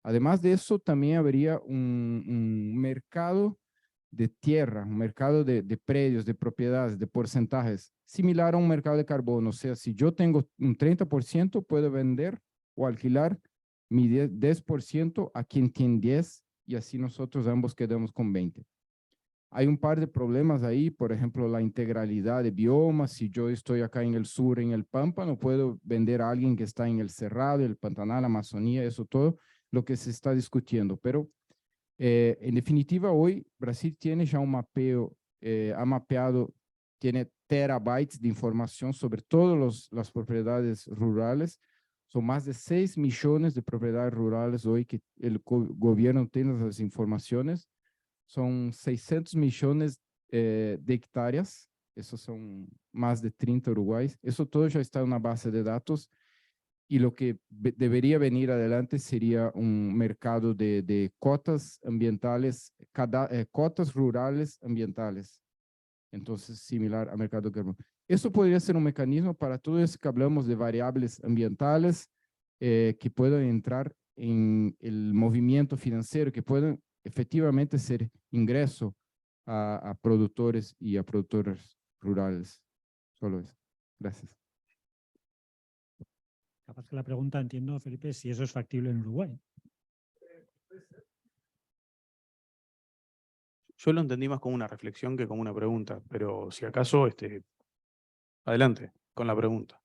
[SPEAKER 8] Además de eso, también habría un mercado de tierra, un mercado de predios, de propiedades, de porcentajes, similar a un mercado de carbono. O sea, si yo tengo un 30%, puedo vender o alquilar mi 10% a quien tiene 10%, y así nosotros ambos quedamos con 20%. Hay un par de problemas ahí, por ejemplo, la integralidad de biomas. Si yo estoy acá en el sur, en el Pampa, no puedo vender a alguien que está en el Cerrado, el Pantanal, la Amazonía, eso todo lo que se está discutiendo. Pero en definitiva, hoy Brasil tiene ya un mapeo, ha mapeado, tiene terabytes de información sobre todas las propiedades rurales. Son más de 6 millones de propiedades rurales hoy que el gobierno tiene esas informaciones. Son 600 millones de hectáreas. Esos son más de 30 Uruguays. Eso todo ya está en una base de datos. Y lo que debería venir adelante sería un mercado de cotas ambientales, cotas rurales ambientales. Entonces, similar al mercado de carbono. Eso podría ser un mecanismo para todo eso que hablamos de variables ambientales que puedan entrar en el movimiento financiero, que puedan efectivamente ser ingreso a productores y a productores rurales. Solo eso. Gracias.
[SPEAKER 1] Capaz que la pregunta, entiendo, Felipe, si eso es factible en Uruguay.
[SPEAKER 2] Yo lo entendí más como una reflexión que como una pregunta, pero si acaso, adelante con la pregunta.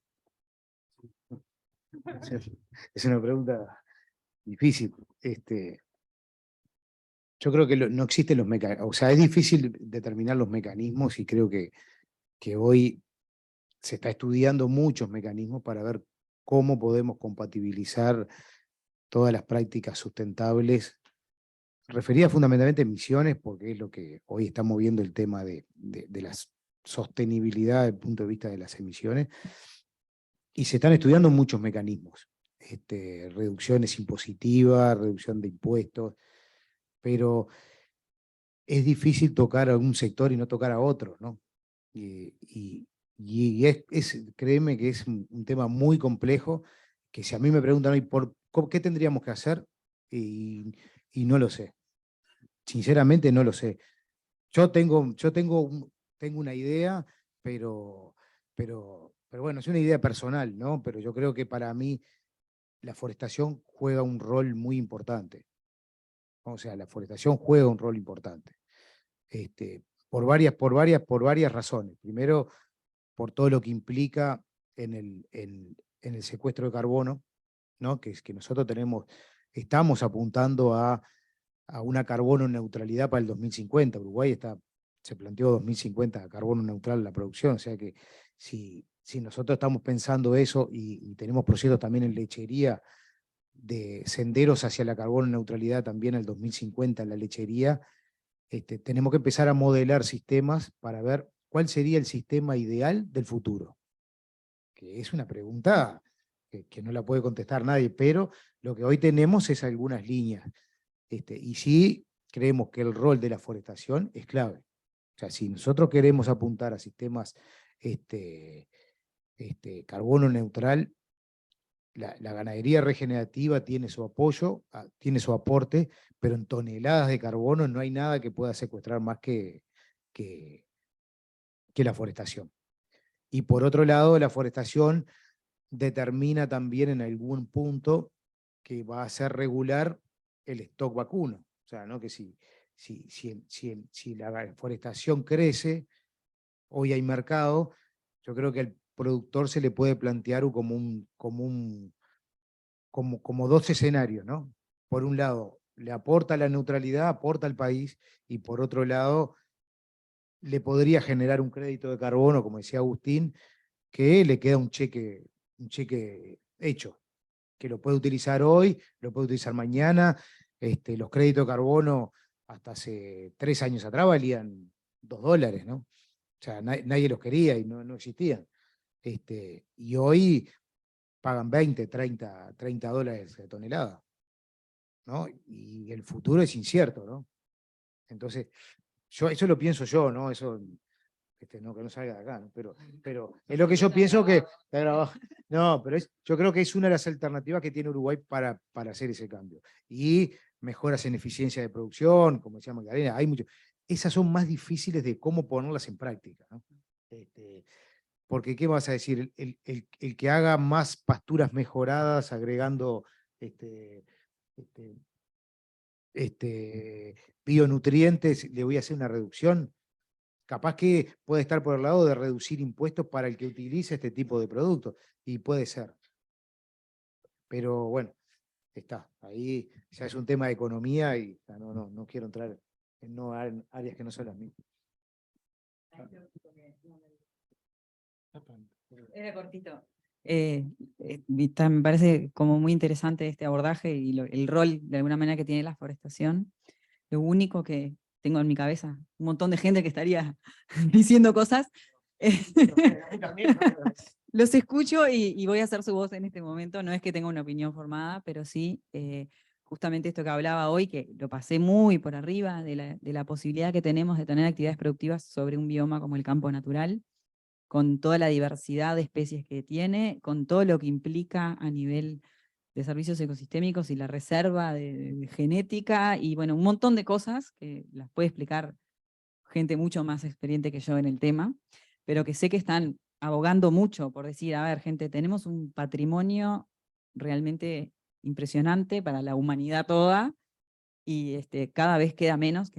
[SPEAKER 5] Es una pregunta difícil. Yo creo que no existen los mecanismos, o sea, es difícil determinar los mecanismos y creo que hoy se está estudiando muchos mecanismos para ver cómo podemos compatibilizar todas las prácticas sustentables, referidas fundamentalmente a emisiones, porque es lo que hoy está moviendo el tema de la sostenibilidad desde el punto de vista de las emisiones, y se están estudiando muchos mecanismos, reducciones impositivas, reducción de impuestos, pero es difícil tocar a un sector y no tocar a otro, ¿no? Y créeme que es un tema muy complejo, que si a mí me preguntan hoy qué tendríamos que hacer, y no lo sé. Sinceramente no lo sé. Yo tengo una idea, pero bueno, es una idea personal, ¿no? Pero yo creo que para mí la forestación juega un rol muy importante. O sea, la forestación juega un rol importante. Por varias razones. Primero, por todo lo que implica en el secuestro de carbono, ¿no? Que es que nosotros estamos apuntando a una carbono neutralidad para el 2050. Uruguay se planteó 2050 carbono neutral en la producción, o sea que si nosotros estamos pensando eso y tenemos proyectos también en lechería de senderos hacia la carbono neutralidad también al 2050 en la lechería, tenemos que empezar a modelar sistemas para ver cuál sería el sistema ideal del futuro. Que es una pregunta que no la puede contestar nadie, pero lo que hoy tenemos es algunas líneas. Y sí creemos que el rol de la forestación es clave. O sea, si nosotros queremos apuntar a sistemas carbono neutral, la ganadería regenerativa tiene su apoyo, tiene su aporte, pero en toneladas de carbono no hay nada que pueda secuestrar más que la forestación. Y por otro lado, la forestación determina también en algún punto que va a ser regular el stock vacuno. O sea, ¿no? Que si la forestación crece, hoy hay mercado, yo creo que al productor se le puede plantear como dos escenarios, ¿no? Por un lado, le aporta la neutralidad, aporta al país, y por otro lado, le podría generar un crédito de carbono, como decía Agustín, que le queda un cheque hecho, que lo puede utilizar hoy, lo puede utilizar mañana. Los créditos de carbono hasta hace 3 años atrás valían $2, ¿no? O sea, nadie los quería y no existían. Y hoy pagan 20, 30 dólares de tonelada, ¿no? Y el futuro es incierto, ¿no? Entonces, eso lo pienso yo, ¿no? Eso, no, que no salga de acá, ¿no? Pero es lo que yo pienso que está grabado. No, pero yo creo que es una de las alternativas que tiene Uruguay para hacer ese cambio. Y mejoras en eficiencia de producción, como decía Magdalena, hay mucho. Esas son más difíciles de cómo ponerlas en práctica, ¿no? Porque, ¿qué vas a decir? El que haga más pasturas mejoradas, agregando bionutrientes, le voy a hacer una reducción. Capaz que puede estar por el lado de reducir impuestos para el que utilice este tipo de productos, y puede ser. Pero bueno, está. Ahí ya es un tema de economía y no quiero entrar en áreas que no son las mías.
[SPEAKER 4] Era cortito. Me parece como muy interesante este abordaje y el rol de alguna manera que tiene la forestación. Lo único que tengo en mi cabeza, un montón de gente que estaría diciendo cosas. Los escucho y voy a hacer su voz en este momento. No es que tenga una opinión formada, pero sí, justamente esto que hablaba hoy, que lo pasé muy por arriba de la posibilidad que tenemos de tener actividades productivas sobre un bioma como el campo natural, con toda la diversidad de especies que tiene, con todo lo que implica a nivel de servicios ecosistémicos y la reserva de genética, y bueno, un montón de cosas que las puede explicar gente mucho más experiente que yo en el tema, pero que sé que están abogando mucho por decir, a ver, gente, tenemos un patrimonio realmente impresionante para la humanidad toda, y cada vez queda menos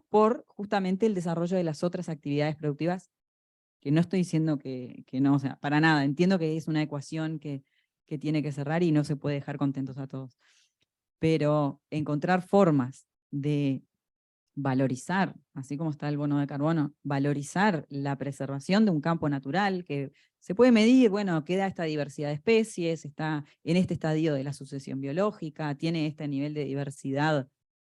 [SPEAKER 4] por justamente el desarrollo de las otras actividades productivas, que no estoy diciendo que no, o sea, para nada, entiendo que es una ecuación que tiene que cerrar y no se puede dejar contentos a todos. Pero encontrar formas de valorizar, así como está el bono de carbono, valorizar la preservación de un campo natural que se puede medir, bueno, queda esta diversidad de especies, está en este estadio de la sucesión biológica, tiene este nivel de diversidad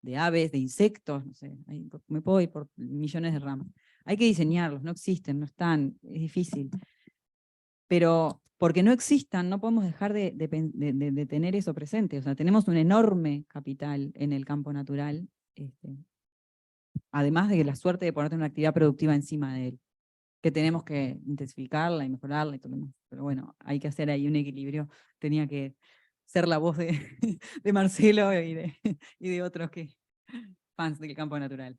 [SPEAKER 4] de aves, de insectos, no sé, me puedo ir por millones de ramas. Hay que diseñarlos, no existen, no están, es difícil. Pero porque no existan, no podemos dejar de tener eso presente. O sea, tenemos un enorme capital en el campo natural, además de la suerte de ponerte una actividad productiva encima de él, que tenemos que intensificarla y mejorarla y todo lo demás. Pero bueno, hay que hacer ahí un equilibrio. Tenía que ser la voz de Marcelo y de otros fans del campo natural.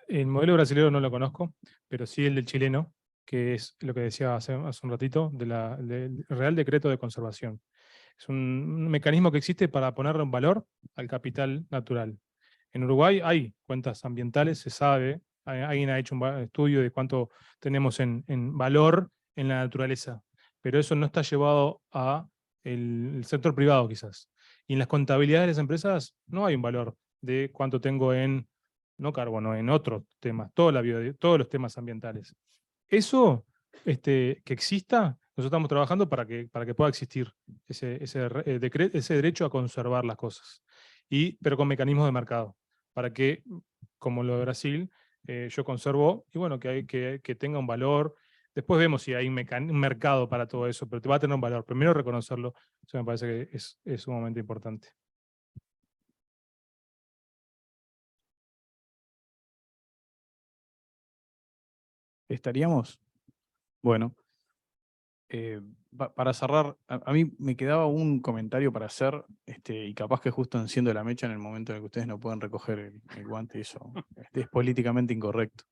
[SPEAKER 3] El modelo brasileño no lo conozco, pero sí el del chileno, que es lo que decía hace un ratito, del Real Decreto de Conservación. Es un mecanismo que existe para ponerle un valor al capital natural. En Uruguay hay cuentas ambientales, se sabe, alguien ha hecho un estudio de cuánto tenemos en valor en la naturaleza, pero eso no está llevado a el sector privado quizás. Y en las contabilidades de las empresas no hay un valor de cuánto tengo en, no carbono, en otros temas, todos los temas ambientales. Eso, que exista, nosotros estamos trabajando para que pueda existir ese derecho a conservar las cosas, pero con mecanismos de mercado, para que, como lo de Brasil, yo conservo, y bueno, que tenga un valor. Después vemos si hay un mercado para todo eso, pero te va a tener un valor. Primero reconocerlo, eso me parece que es sumamente importante.
[SPEAKER 2] ¿Estaríamos? Bueno, para cerrar, a mí me quedaba un comentario para hacer, y capaz que justo enciendo la mecha en el momento en el que ustedes no pueden recoger el guante, y eso es políticamente incorrecto.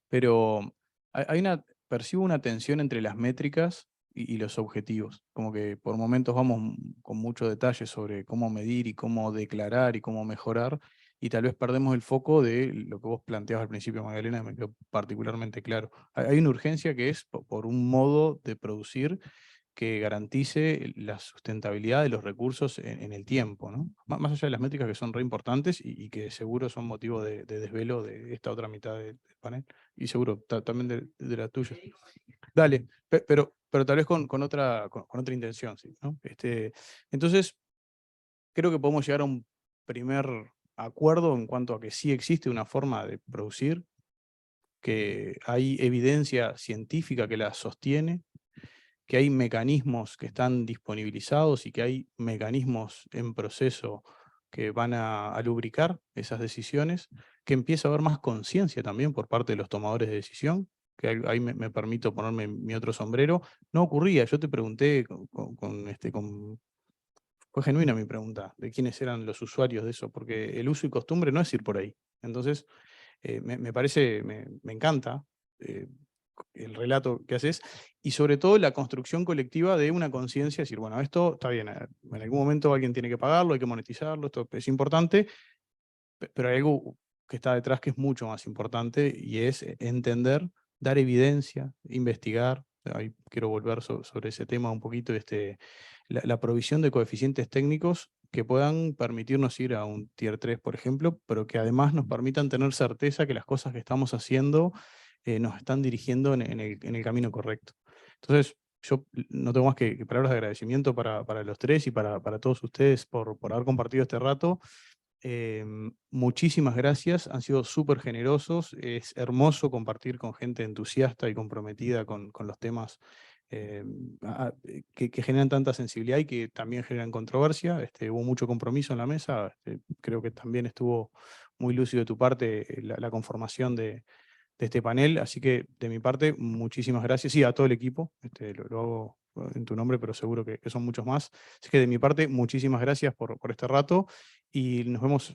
[SPEAKER 2] Pero hay una percibo una tensión entre las métricas y los objetivos. Como que por momentos vamos con mucho detalle sobre cómo medir y cómo declarar y cómo mejorar, y tal vez perdemos el foco de lo que vos planteabas al principio, Magdalena, me quedó particularmente claro. Hay una urgencia que es por un modo de producir que garantice la sustentabilidad de los recursos en el tiempo, ¿no? Más allá de las métricas que son re importantes y que seguro son motivo de desvelo de esta otra mitad del panel, y seguro también de la tuya. Dale, pero tal vez con otra intención, ¿sí? ¿No? Entonces, creo que podemos llegar a un primer acuerdo en cuanto a que sí existe una forma de producir, que hay evidencia científica que la sostiene, que hay mecanismos que están disponibilizados y que hay mecanismos en proceso que van a lubricar esas decisiones, que empieza a haber más conciencia también por parte de los tomadores de decisión, que ahí me permito ponerme mi otro sombrero. No ocurría, yo te pregunté fue genuina mi pregunta de quiénes eran los usuarios de eso, porque el uso y costumbre no es ir por ahí. Entonces, me parece, me encanta el relato que haces, y sobre todo la construcción colectiva de una conciencia, decir, bueno, esto está bien, en algún momento alguien tiene que pagarlo, hay que monetizarlo, esto es importante, pero hay algo que está detrás que es mucho más importante, y es entender, dar evidencia, investigar. Ahí quiero volver sobre ese tema un poquito, la provisión de coeficientes técnicos que puedan permitirnos ir a un Tier 3, por ejemplo, pero que además nos permitan tener certeza que las cosas que estamos haciendo nos están dirigiendo en el camino correcto. Entonces, yo no tengo más que palabras de agradecimiento para los tres y para todos ustedes por haber compartido este rato. Muchísimas gracias, han sido súper generosos, es hermoso compartir con gente entusiasta y comprometida con los temas que generan tanta sensibilidad y que también generan controversia. Hubo mucho compromiso en la mesa, creo que también estuvo muy lúcido de tu parte la conformación de este panel, así que de mi parte, muchísimas gracias, sí, a todo el equipo, lo hago en tu nombre, pero seguro que son muchos más, así que de mi parte, muchísimas gracias por este rato, y nos vemos.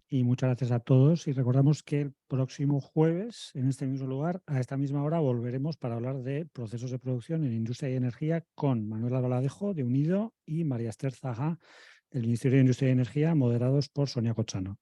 [SPEAKER 1] Y muchas gracias a todos, y recordamos que el próximo jueves, en este mismo lugar, a esta misma hora, volveremos para hablar de procesos de producción en industria y energía con Manuel Albaladejo, de UNIDO, y María Esther Zaha, del Ministerio de Industria y Energía, moderados por Sonia Cochano.